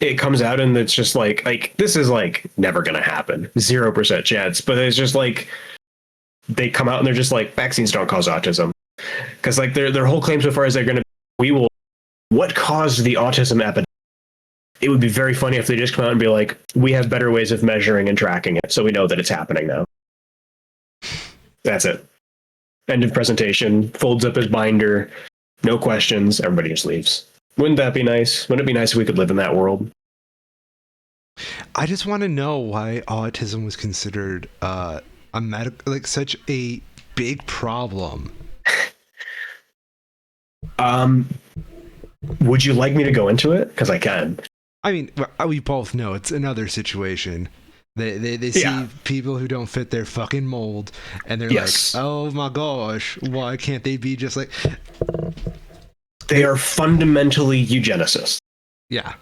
Speaker 2: it comes out and it's just like this is like never gonna happen, 0% chance, but it's just like they come out and they're just like, vaccines don't cause autism, because like their whole claim so far is they're gonna what caused the autism epidemic. It would be very funny if they just come out and be like, we have better ways of measuring and tracking it, so we know that it's happening now. That's it. End of presentation. Folds up his binder. No questions. Everybody just leaves. Wouldn't that be nice? Wouldn't it be nice if we could live in that world?
Speaker 1: I just want to know why autism was considered such a big problem.
Speaker 2: Would you like me to go into it? Because I can.
Speaker 1: I mean, we both know it's another situation. They see people who don't fit their fucking mold, and they're like, oh my gosh, why can't they be just like...
Speaker 2: They are fundamentally eugenicists.
Speaker 1: Yeah.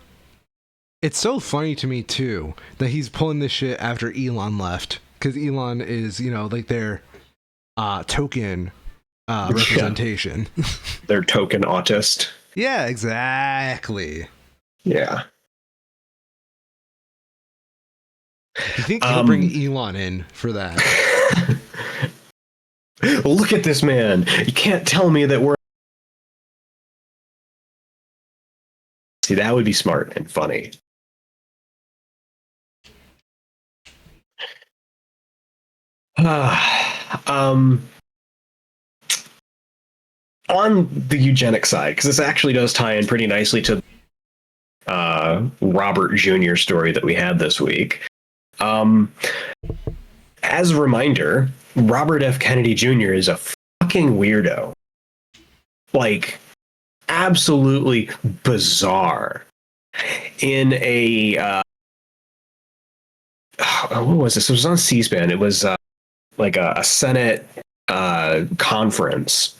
Speaker 1: It's so funny to me, too, that he's pulling this shit after Elon left. Because Elon is, like their token representation.
Speaker 2: Their token autist.
Speaker 1: Yeah, exactly.
Speaker 2: Yeah.
Speaker 1: You think he'll bring Elon in for that?
Speaker 2: Look at this man. You can't tell me that we're... See, that would be smart and funny. On the eugenic side, because this actually does tie in pretty nicely to Robert Jr. story that we had this week. As a reminder, Robert F. Kennedy Jr. is a fucking weirdo. Like, absolutely bizarre. In a what was this? It was on C-SPAN. It was like a Senate conference.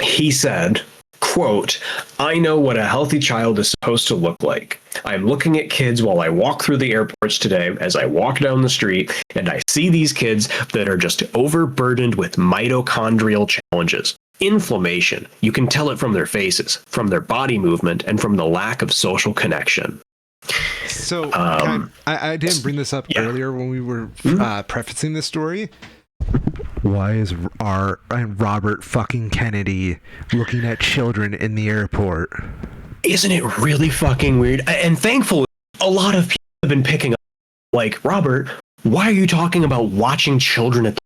Speaker 2: He said, quote, "I know what a healthy child is supposed to look like. I'm looking at kids while I walk through the airports today as I walk down the street, and I see these kids that are just overburdened with mitochondrial challenges. Inflammation. You can tell it from their faces, from their body movement, and from the lack of social connection."
Speaker 1: So I didn't bring this up earlier when we were prefacing this story. Why is our Robert fucking Kennedy looking at children in the airport?
Speaker 2: Isn't it really fucking weird? And thankfully, a lot of people have been picking up, like, Robert, why are you talking about watching children at the...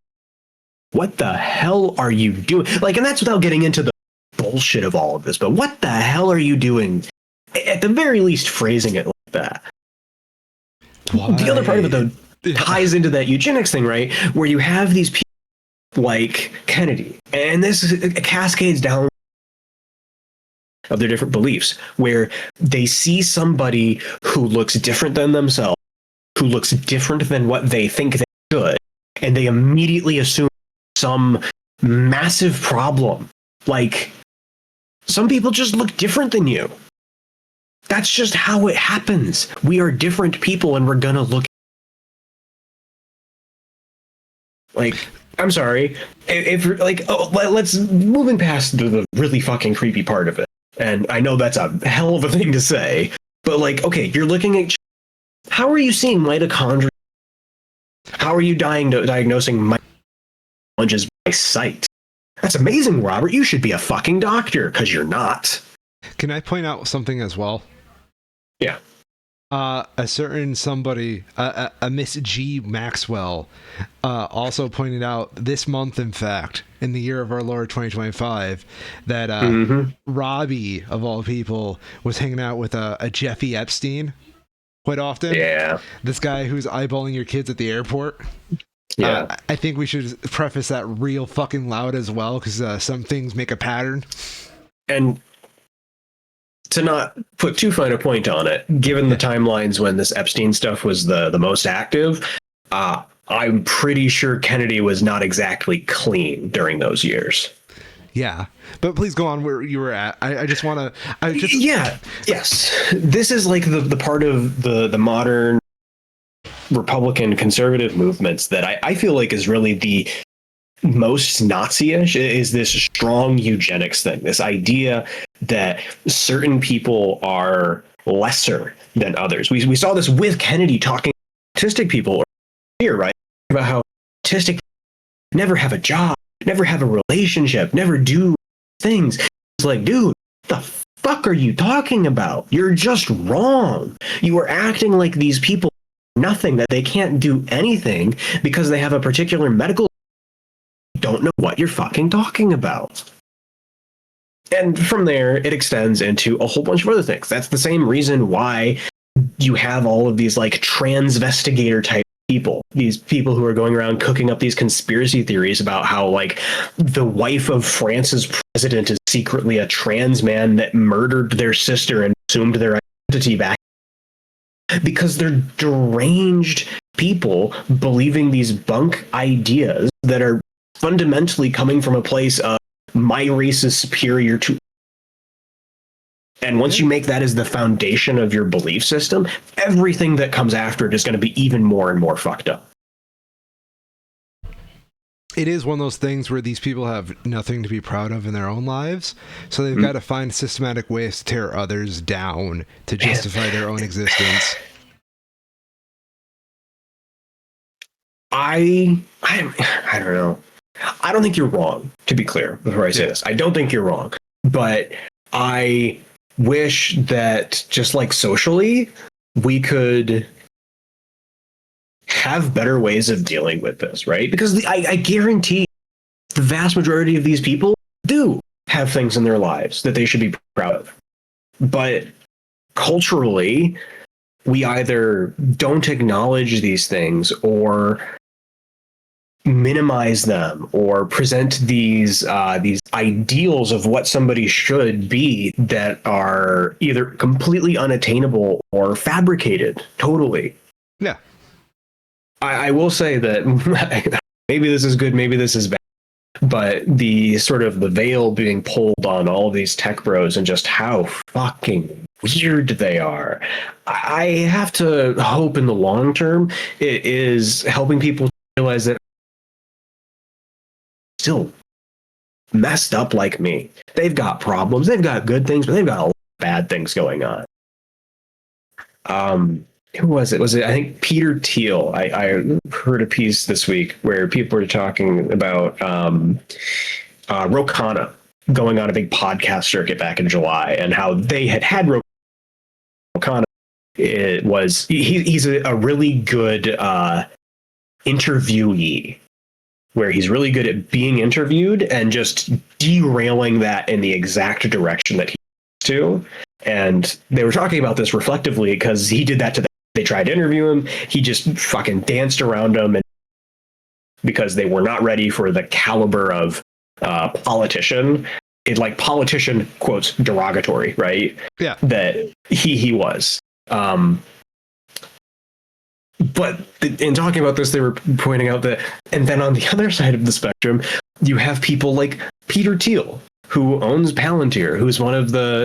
Speaker 2: What the hell are you doing? Like, and that's without getting into the bullshit of all of this, but what the hell are you doing? At the very least, phrasing it like that. Why? The other part of it, though, ties into that eugenics thing, right? Where you have these people like Kennedy, and this cascades down of their different beliefs, where they see somebody who looks different than themselves, who looks different than what they think they should, and they immediately assume some massive problem. Like, some people just look different than you. That's just how it happens. We are different people, and we're gonna look like... I'm sorry. If like, let's moving past the really fucking creepy part of it. And I know that's a hell of a thing to say, but like, okay, you're looking at... How are you seeing mitochondria? How are you diagnosing challenges by sight? That's amazing, Robert. You should be a fucking doctor, because you're not.
Speaker 1: Can I point out something as well?
Speaker 2: Yeah.
Speaker 1: A certain somebody, a Miss G. Maxwell, also pointed out this month, in fact, in the year of our Lord 2025, that Robbie, of all people, was hanging out with a Jeffy Epstein quite often.
Speaker 2: Yeah.
Speaker 1: This guy who's eyeballing your kids at the airport.
Speaker 2: Yeah.
Speaker 1: I think we should preface that real fucking loud as well, because some things make a pattern.
Speaker 2: And to not put too fine a point on it, given the timelines when this Epstein stuff was the most active, I'm pretty sure Kennedy was not exactly clean during those years.
Speaker 1: Yeah, but please go on where you were at. I just want to.
Speaker 2: Yes. This is like the part of the modern Republican conservative movements that I feel like is really the most Nazi-ish, is this strong eugenics thing, this idea that certain people are lesser than others. We saw this with Kennedy talking to autistic people here, right? About how autistic never have a job, never have a relationship, never do things. It's like, dude, what the fuck are you talking about? You're just wrong. You are acting like these people are nothing, that they can't do anything because they have a particular medical. Don't know what you're fucking talking about. And from there, it extends into a whole bunch of other things. That's the same reason why you have all of these like transvestigator type people, these people who are going around cooking up these conspiracy theories about how like the wife of France's president is secretly a trans man that murdered their sister and assumed their identity back, because they're deranged people believing these bunk ideas that are fundamentally coming from a place of my race is superior to. And once you make that as the foundation of your belief system, everything that comes after it is going to be even more and more fucked up.
Speaker 1: It is one of those things where these people have nothing to be proud of in their own lives, so they've got to find systematic ways to tear others down to justify their own existence. I don't know. I don't think you're wrong, to be clear, before I say this. I don't think you're wrong. But I wish that just like socially, we could have better ways of dealing with this, right? Because I guarantee the vast majority of these people do have things in their lives that they should be proud of. But culturally, we either don't acknowledge these things or minimize them or present these ideals of what somebody should be that are either completely unattainable or fabricated totally. Yeah.
Speaker 2: I will say that maybe this is good, maybe this is bad, but the sort of the veil being pulled on all of these tech bros and just how fucking weird they are. I have to hope in the long term it is helping people realize that still messed up like me. They've got problems, they've got good things, but they've got a lot of bad things going on. Who was it? Was it, I think, Peter Thiel? I heard a piece this week where people were talking about Rokana going on a big podcast circuit back in July and how they had Rokana. It was he's a really good interviewee, where he's really good at being interviewed and just derailing that in the exact direction that he wants to. And they were talking about this reflectively because he did that to them. They tried to interview him. He just fucking danced around them, and because they were not ready for the caliber of politician. It like politician quotes derogatory, right?
Speaker 1: Yeah.
Speaker 2: That he was. But in talking about this, they were pointing out that, and then on the other side of the spectrum, you have people like Peter Thiel, who owns Palantir, who's one of the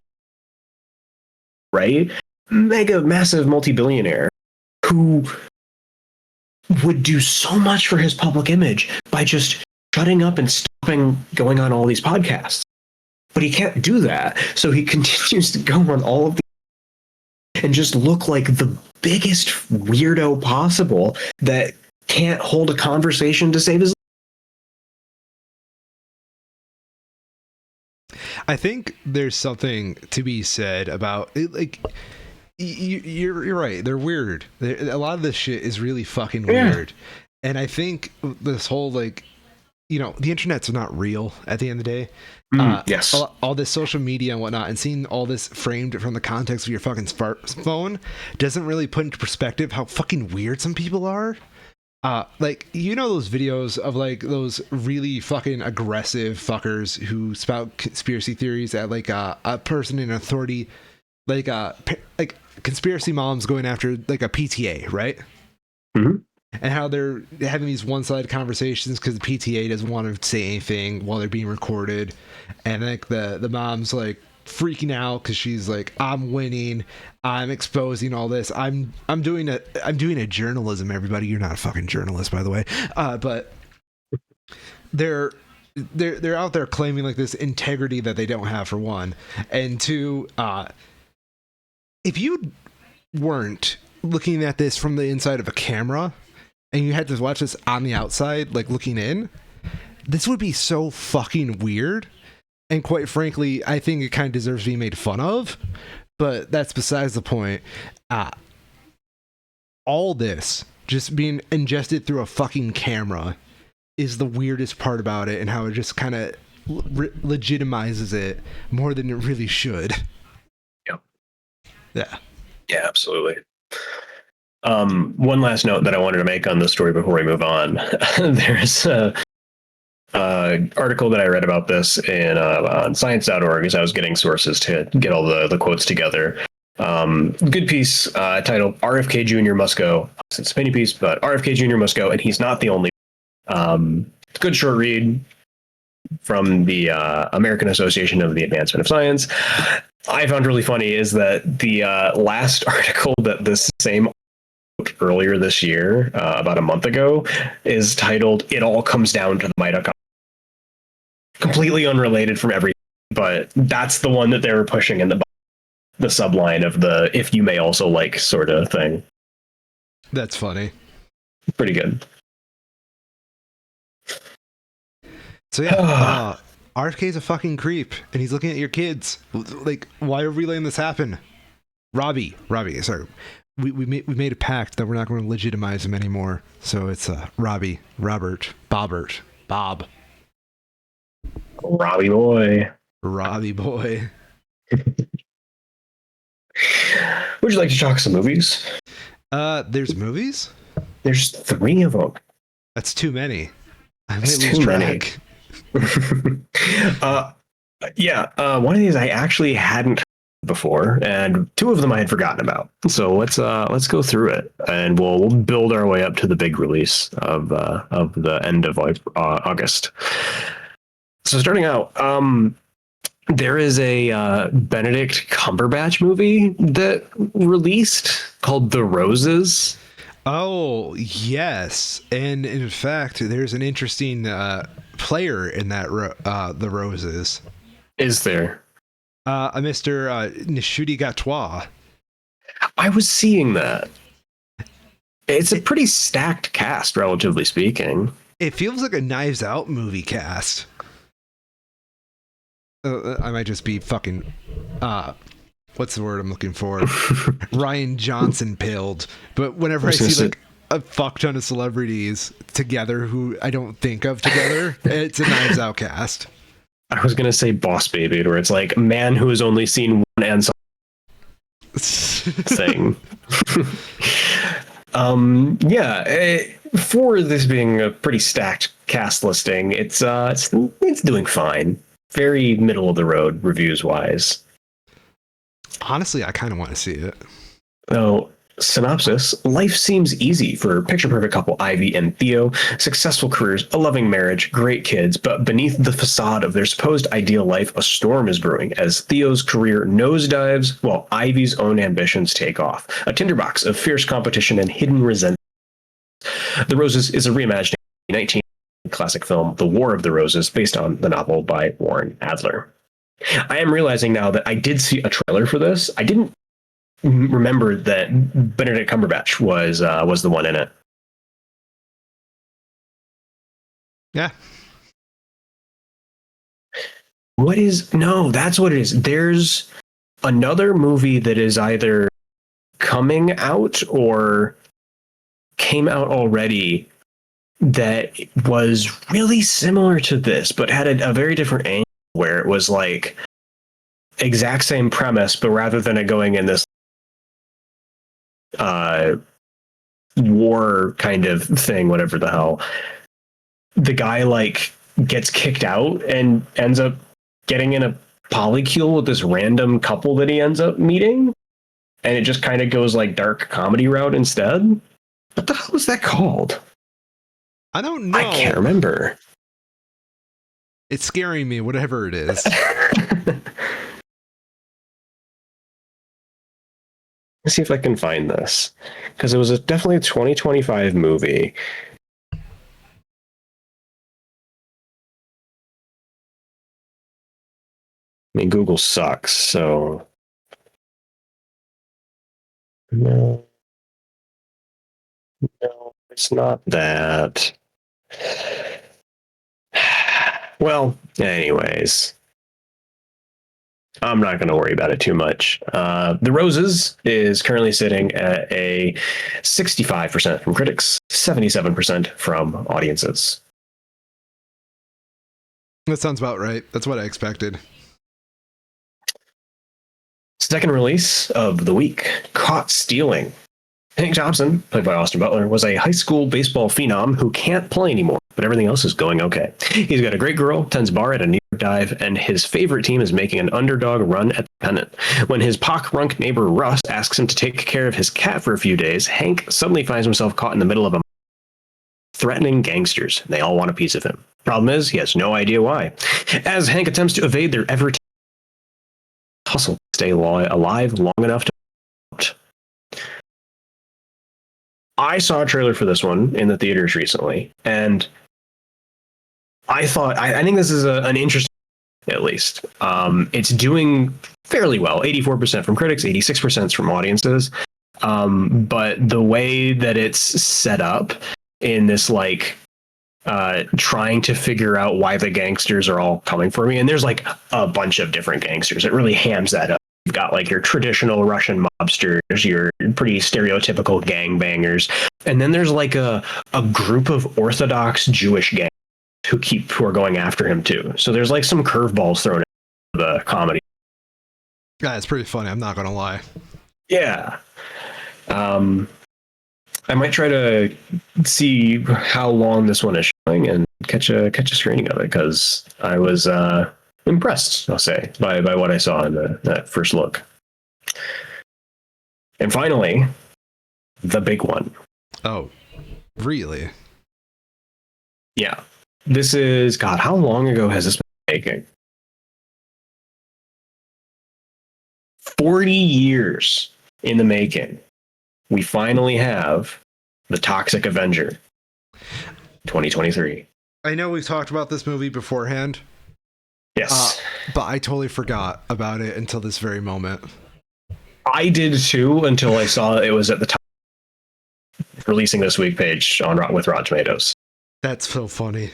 Speaker 2: mega massive multi-billionaire, who would do so much for his public image by just shutting up and stopping going on all these podcasts. But he can't do that, so he continues to go on all of these and just look like the biggest weirdo possible that can't hold a conversation to save his life.
Speaker 1: I think there's something to be said about it, like you're right, they're weird. A lot of this shit is really fucking weird. And I think this whole like, you know, the internet's not real at the end of the day.
Speaker 2: Yes.
Speaker 1: All this social media and whatnot, and seeing all this framed from the context of your fucking smartphone doesn't really put into perspective how fucking weird some people are. Like, you know those videos of like those really fucking aggressive fuckers who spout conspiracy theories at like a person in authority, like like conspiracy moms going after like a PTA, right?
Speaker 2: Mm-hmm.
Speaker 1: And how they're having these one-sided conversations because the PTA doesn't want to say anything while they're being recorded, and like the mom's like freaking out because she's like, I'm winning, I'm exposing all this, I'm doing a journalism. Everybody, you're not a fucking journalist, by the way, but they're out there claiming like this integrity that they don't have, for one, and two, if you weren't looking at this from the inside of a camera and you had to watch this on the outside, like looking in, this would be so fucking weird. And quite frankly, I think it kind of deserves to be made fun of, but that's besides the point. All this just being ingested through a fucking camera is the weirdest part about it, and how it just kind of legitimizes it more than it really should.
Speaker 2: Yep.
Speaker 1: Yeah.
Speaker 2: Yeah, absolutely. One last note that I wanted to make on this story before we move on. There's a article that I read about this on science.org as I was getting sources to get all the quotes together. Good piece titled RFK Jr. Must Go. It's a mini piece, but RFK Jr. must go, and he's not the only. It's a good short read from the American Association of the Advancement of Science. I found really funny is that the last article that this same earlier this year, about a month ago, is titled "It All Comes Down to the Mitochondria." Completely unrelated from everything, but that's the one that they were pushing in the subline of the "if you may also like" sort of thing.
Speaker 1: That's funny.
Speaker 2: Pretty good.
Speaker 1: So yeah, RFK's a fucking creep, and he's looking at your kids. Like, why are we letting this happen? Robbie, sorry. We made a pact that we're not going to legitimize him anymore. So it's Robbie, Robert, Bobbert, Bob.
Speaker 2: Robbie boy. Would you like to talk some movies?
Speaker 1: There's movies?
Speaker 2: There's 3 of them.
Speaker 1: That's too many. I might
Speaker 2: It's
Speaker 1: lose
Speaker 2: too
Speaker 1: track.
Speaker 2: One of these I actually hadn't before, and 2 of them I had forgotten about. So let's go through it, and we'll build our way up to the big release of the end of August. So starting out, there is a Benedict Cumberbatch movie that released called The Roses.
Speaker 1: Oh, yes. And in fact, there's an interesting player in that The Roses.
Speaker 2: Is there?
Speaker 1: A Mr. Nishuti Gatwa.
Speaker 2: I was seeing that. It's a pretty stacked cast, relatively speaking.
Speaker 1: It feels like a Knives Out movie cast. I might just be fucking what's the word I'm looking for? Ryan Johnson pilled. But whenever I see like a fuck ton of celebrities together who I don't think of together, it's a Knives Out cast.
Speaker 2: I was gonna say Boss Baby, where it's like a man who has only seen one Ansel thing. For this being a pretty stacked cast listing, it's doing fine. Very middle of the road reviews wise.
Speaker 1: Honestly, I kind of want to see it.
Speaker 2: So, synopsis: life seems easy for picture-perfect couple Ivy and Theo. Successful careers, a loving marriage, great kids, but beneath the facade of their supposed ideal life, a storm is brewing as Theo's career nosedives while Ivy's own ambitions take off. A tinderbox of fierce competition and hidden resentment. The Roses is a reimagining of the 19 classic film The War of the Roses, based on the novel by Warren Adler. I am realizing now that I did see a trailer for this. I didn't remember that Benedict Cumberbatch was the one in it.
Speaker 1: Yeah.
Speaker 2: That's what it is. There's another movie that is either coming out or came out already that was really similar to this, but had a very different angle, where it was like exact same premise, but rather than it going in this war kind of thing, whatever the hell, the guy like gets kicked out and ends up getting in a polycule with this random couple that he ends up meeting, and it just kind of goes like dark comedy route instead. What the hell was that called?
Speaker 1: I don't know.
Speaker 2: I can't remember.
Speaker 1: It's scaring me, whatever it is.
Speaker 2: Let's see if I can find this, because it was definitely a 2025 movie. I mean, Google sucks, so no, it's not that. Well, anyways, I'm not going to worry about it too much. The Roses is currently sitting at a 65% from critics, 77% from audiences.
Speaker 1: That sounds about right. That's what I expected.
Speaker 2: Second release of the week, Caught Stealing. Hank Johnson, played by Austin Butler, was a high school baseball phenom who can't play anymore, but everything else is going okay. He's got a great girl, tends bar at a New York dive, and his favorite team is making an underdog run at the pennant. When his pock-runk neighbor Russ asks him to take care of his cat for a few days, Hank suddenly finds himself caught in the middle of a threatening gangsters. They all want a piece of him. Problem is, he has no idea why. As Hank attempts to evade their ever hustle to stay alive long enough to... I saw a trailer for this one in the theaters recently, and I thought, I think this is an interesting, at least. It's doing fairly well, 84% from critics, 86% from audiences. But the way that it's set up in this, like, trying to figure out why the gangsters are all coming for me, and there's like a bunch of different gangsters. It really hams that up. You've got like your traditional Russian mobsters, your pretty stereotypical gangbangers, and then there's like a group of Orthodox Jewish gangs who are going after him too. So there's like some curveballs thrown into the comedy.
Speaker 1: Yeah, it's pretty funny. I'm not gonna lie.
Speaker 2: Yeah. I might try to see how long this one is showing and catch a screening of it, because I was impressed, I'll say, by what I saw in that first look. And finally, the big one.
Speaker 1: Oh, really?
Speaker 2: Yeah. This is, God, how long ago has this been making? 40 years in the making. We finally have The Toxic Avenger, 2023.
Speaker 1: I know we've talked about this movie beforehand.
Speaker 2: Yes.
Speaker 1: But I totally forgot about it until this very moment.
Speaker 2: I did too, until I saw it was at the top releasing this week page with Rotten Tomatoes.
Speaker 1: That's so funny.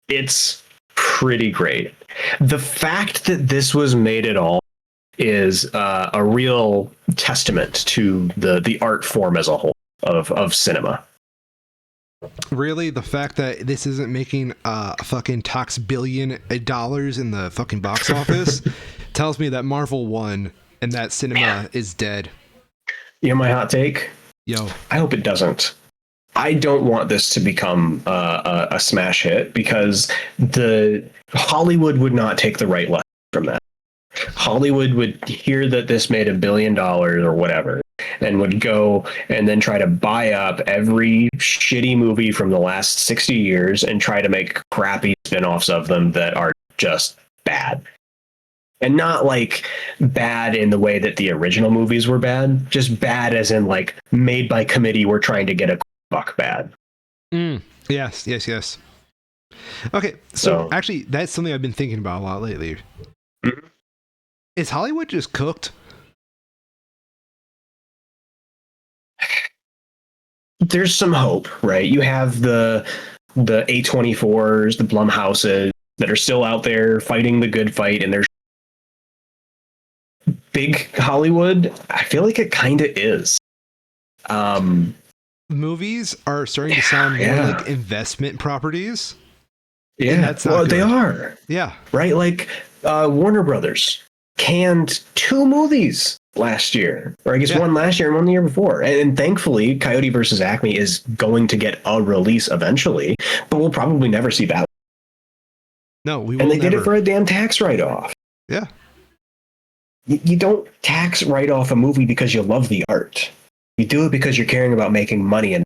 Speaker 2: It's pretty great. The fact that this was made at all is a real testament to the art form as a whole of cinema.
Speaker 1: Really, the fact that this isn't making a fucking tax billion dollars in the fucking box office tells me that Marvel won and that cinema is dead.
Speaker 2: You know my hot take?
Speaker 1: Yo,
Speaker 2: I hope it doesn't. I don't want this to become a smash hit, because the Hollywood would not take the right lesson from that. Hollywood would hear that this made $1 billion or whatever, and would go and then try to buy up every shitty movie from the last 60 years and try to make crappy spin-offs of them that are just bad. And not like bad in the way that the original movies were bad, just bad as in like made by committee, we're trying to get a buck bad.
Speaker 1: Yes. Okay, so actually, that's something I've been thinking about a lot lately. Mm-hmm. Is Hollywood just cooked?
Speaker 2: There's some hope, right? You have the A24s, the Blumhouses that are still out there fighting the good fight, and there's big Hollywood. I feel like it kind of is.
Speaker 1: Movies are starting to sound more like investment properties.
Speaker 2: Yeah,
Speaker 1: that's not good.
Speaker 2: They are.
Speaker 1: Yeah,
Speaker 2: right. Like Warner Brothers. canned 2 movies last year, or I guess one last year and one the year before. And thankfully, Coyote versus Acme is going to get a release eventually, but we'll probably never see that.
Speaker 1: No, we will
Speaker 2: And they
Speaker 1: never.
Speaker 2: did it for a damn tax write-off.
Speaker 1: Yeah.
Speaker 2: You don't tax write-off a movie because you love the art. You do it because you're caring about making money. And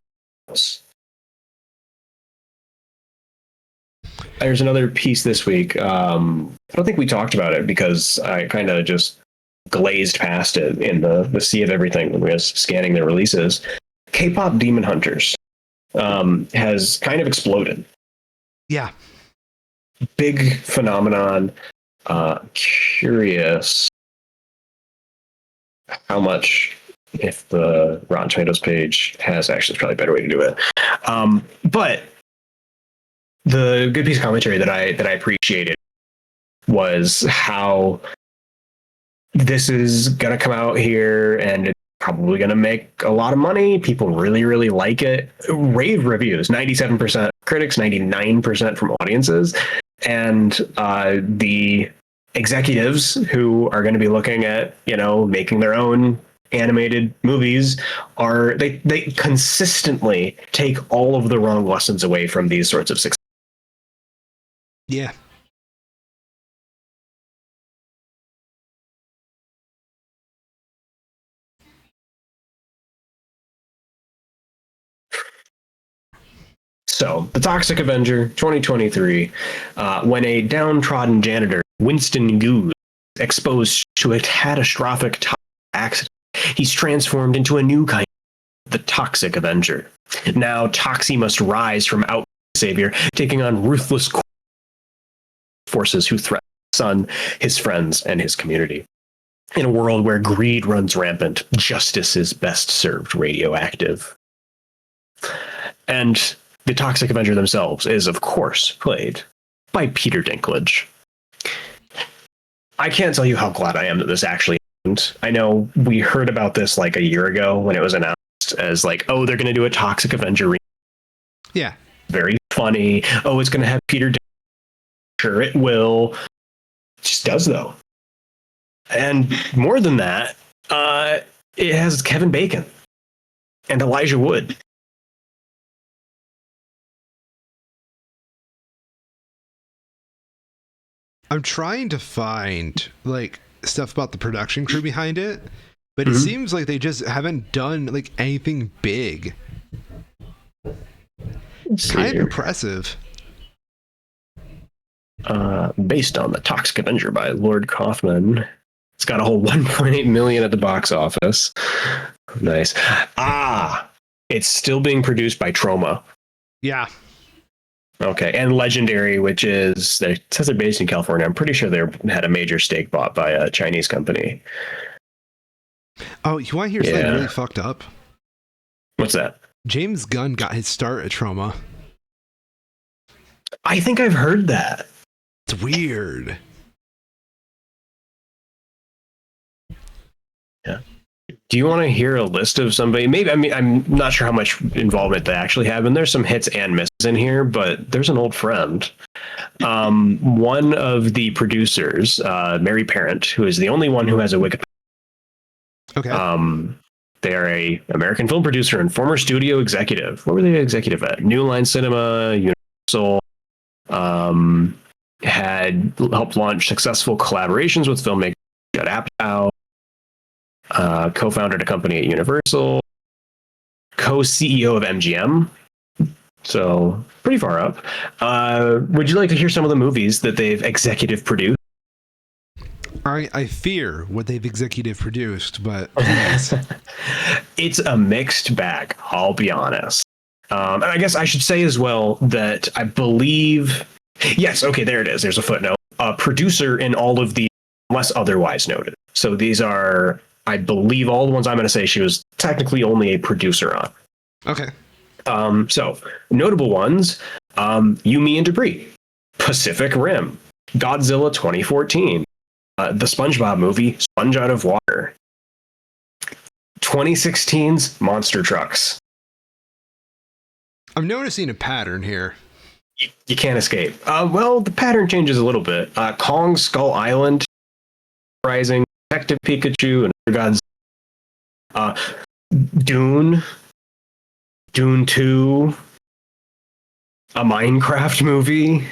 Speaker 2: there's another piece this week. I don't think we talked about it because I kind of just glazed past it in the sea of everything when we was scanning the releases. K-pop Demon Hunters has kind of exploded.
Speaker 1: Yeah.
Speaker 2: Big phenomenon. Curious how much, if the Rotten Tomatoes page has, actually, it's probably a better way to do it. But the good piece of commentary that I appreciated was how this is going to come out here and it's probably going to make a lot of money. People really, really like it. Rave reviews, 97% critics, 99% from audiences. And the executives who are going to be looking at, making their own animated movies they consistently take all of the wrong lessons away from these sorts of success.
Speaker 1: Yeah.
Speaker 2: So, The Toxic Avenger 2023, when a downtrodden janitor, Winston Goose, exposed to a catastrophic accident, he's transformed into a new kind, the Toxic Avenger. Now, Toxie must rise from out savior, taking on ruthless forces who threaten his son, his friends, and his community. In a world where greed runs rampant, justice is best served radioactive. And the Toxic Avenger themselves is, of course, played by Peter Dinklage. I can't tell you how glad I am that this actually happened. I know we heard about this like a year ago when it was announced as like, oh, they're going to do a Toxic Avenger.
Speaker 1: Yeah.
Speaker 2: Very funny. Oh, it's going to have Peter Dinklage. Sure, it will. It just does, though. And more than that, it has Kevin Bacon and Elijah Wood.
Speaker 1: I'm trying to find like stuff about the production crew behind it, but it seems like they just haven't done like anything big. Kind of impressive.
Speaker 2: Based on The Toxic Avenger by Lord Kaufman. It's got a whole 1.8 million at the box office. Nice. It's still being produced by Troma.
Speaker 1: Yeah.
Speaker 2: Okay, and Legendary, which is, it says they're based in California. I'm pretty sure they had a major stake bought by a Chinese company.
Speaker 1: Oh, you want to hear something really fucked up?
Speaker 2: What's that?
Speaker 1: James Gunn got his start at Troma.
Speaker 2: I think I've heard that.
Speaker 1: It's weird.
Speaker 2: Yeah. Do you want to hear a list of somebody? Maybe, I mean, I'm not sure how much involvement they actually have, and there's some hits and misses in here, but there's an old friend. One of the producers, Mary Parent, who is the only one who has a Wikipedia.
Speaker 1: Okay.
Speaker 2: They are a American film producer and former studio executive. What were they executive at? New Line Cinema, Universal. Had helped launch successful collaborations with filmmaker Judd Apatow. Co-founded a company at Universal. Co-CEO of MGM. So pretty far up. Would you like to hear some of the movies that they've executive produced?
Speaker 1: I fear what they've executive produced, but please.
Speaker 2: It's a mixed bag, I'll be honest. And I guess I should say as well that I believe... Yes, okay, there it is. There's a footnote. A producer in all of the, unless otherwise noted. So these are, I believe, all the ones I'm going to say she was technically only a producer on.
Speaker 1: Okay.
Speaker 2: So, notable ones, You, Me, and Dupree, Pacific Rim, Godzilla 2014, the SpongeBob movie, Sponge Out of Water, 2016's Monster Trucks.
Speaker 1: I'm noticing a pattern here.
Speaker 2: You can't escape. Well, the pattern changes a little bit. Kong Skull Island, Rising, Detective Pikachu, and other gods. Dune, Dune 2, a Minecraft movie.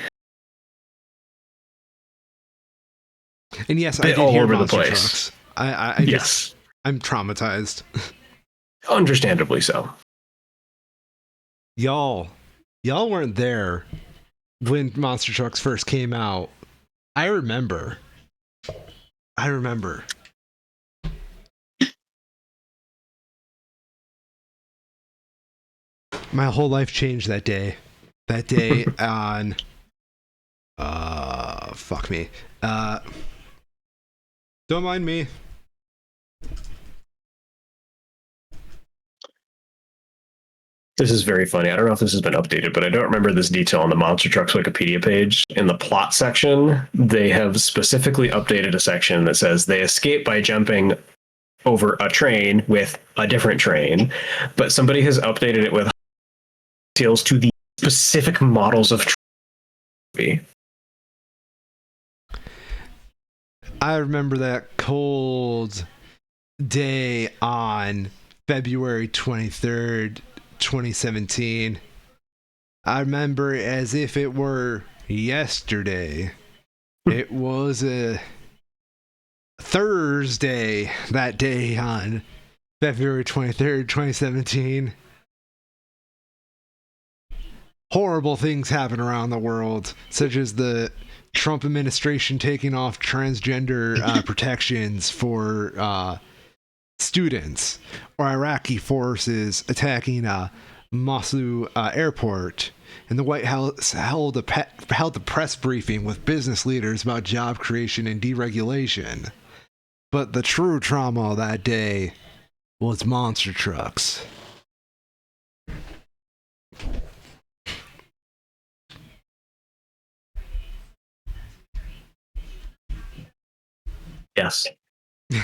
Speaker 1: And yes, I
Speaker 2: Bit
Speaker 1: did
Speaker 2: all
Speaker 1: hear
Speaker 2: over the
Speaker 1: Monster
Speaker 2: place.
Speaker 1: Trucks. I
Speaker 2: Yes.
Speaker 1: just, I'm traumatized.
Speaker 2: Understandably so.
Speaker 1: Y'all weren't there when Monster Trucks first came out. I remember. My whole life changed that day. That day on fuck me. Don't mind me.
Speaker 2: This is very funny. I don't know if this has been updated, but I don't remember this detail on the Monster Trucks Wikipedia page. In the plot section, they have specifically updated a section that says they escape by jumping over a train with a different train, but somebody has updated it with details to the specific models of train.
Speaker 1: I remember that cold day on February 23rd, 2017. I remember it as if it were yesterday. It was a Thursday that day on February 23rd, 2017. Horrible things happen around the world, such as the Trump administration taking off transgender protections for students, or Iraqi forces attacking Mosul airport, and the White House held a press briefing with business leaders about job creation and deregulation. But the true trauma of that day was monster trucks.
Speaker 2: Yes. I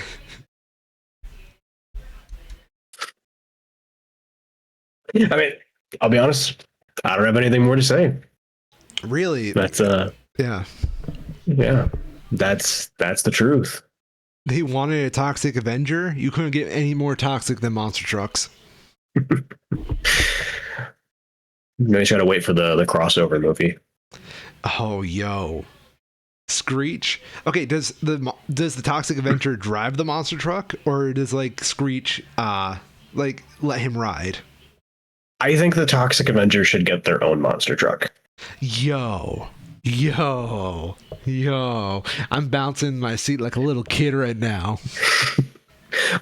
Speaker 2: mean, I'll be honest. I don't have anything more to say.
Speaker 1: Really?
Speaker 2: That's
Speaker 1: Yeah.
Speaker 2: yeah. That's the truth.
Speaker 1: They wanted a toxic Avenger. You couldn't get any more toxic than monster trucks.
Speaker 2: Maybe I gotta wait for the crossover movie.
Speaker 1: Oh, yo. Screech. Okay, does the toxic Avenger drive the monster truck, or does like Screech like let him ride?
Speaker 2: I think the Toxic Avenger should get their own monster truck.
Speaker 1: Yo. I'm bouncing my seat like a little kid right now.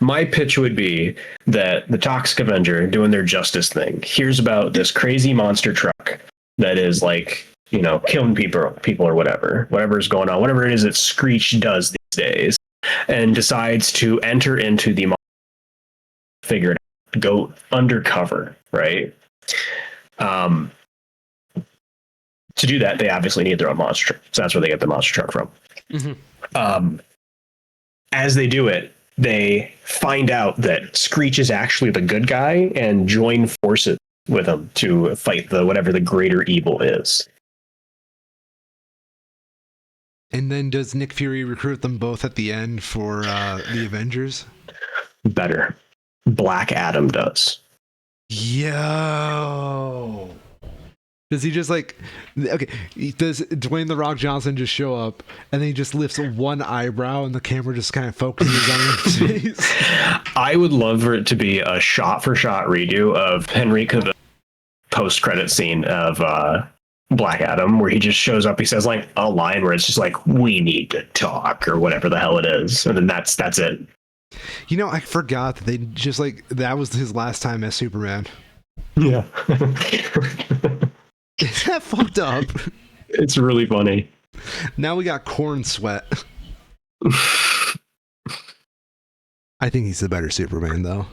Speaker 2: My pitch would be that the Toxic Avenger doing their justice thing hears about this crazy monster truck that is like, killing people or whatever is going on, whatever it is that Screech does these days, and decides to enter into the figure it out, go undercover, right? To do that, they obviously need their own monster truck. So that's where they get the monster truck from. Mm-hmm. As they do it, they find out that Screech is actually the good guy and join forces with him to fight whatever the greater evil is.
Speaker 1: And then does Nick Fury recruit them both at the end for the Avengers?
Speaker 2: Better. Black Adam does.
Speaker 1: Yo. Does he just does Dwayne The Rock Johnson just show up and then he just lifts one eyebrow and the camera just kind of focuses on his face?
Speaker 2: I would love for it to be a shot-for-shot redo of Henry Cavill's post-credit scene of Black Adam, where he just shows up, he says like a line where it's just like, "We need to talk," or whatever the hell it is, and then that's it.
Speaker 1: I forgot that they just that was his last time as Superman.
Speaker 2: Yeah.
Speaker 1: Is that fucked up?
Speaker 2: It's really funny.
Speaker 1: Now we got Corn Sweat. I think he's the better Superman, though.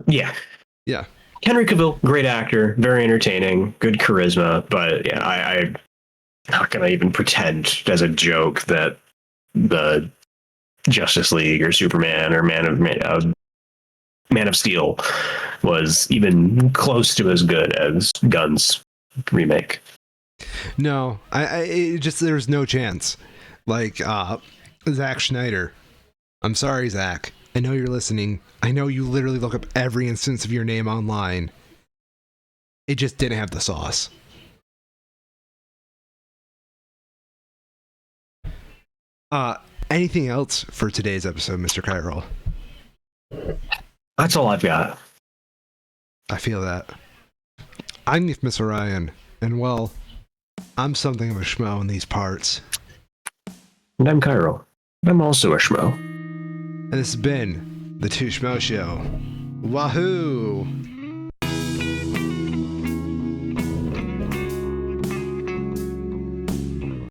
Speaker 2: Yeah. Henry Cavill, great actor, very entertaining, good charisma, but yeah, I'm not gonna even pretend as a joke that the Justice League or Superman or Man of Steel was even close to as good as Gunn's remake.
Speaker 1: No, I there's no chance. Zack Schneider. I'm sorry, Zach. I know you're listening. I know you literally look up every instance of your name online. It just didn't have the sauce. Anything else for today's episode, Mr. Kyrol?
Speaker 2: That's all I've got.
Speaker 1: I feel that. I'm Miss Orion, and well, I'm something of a schmo in these parts.
Speaker 2: And I'm Cairo. I'm also a schmo.
Speaker 1: And this has been the Two Schmoes Show. Wahoo!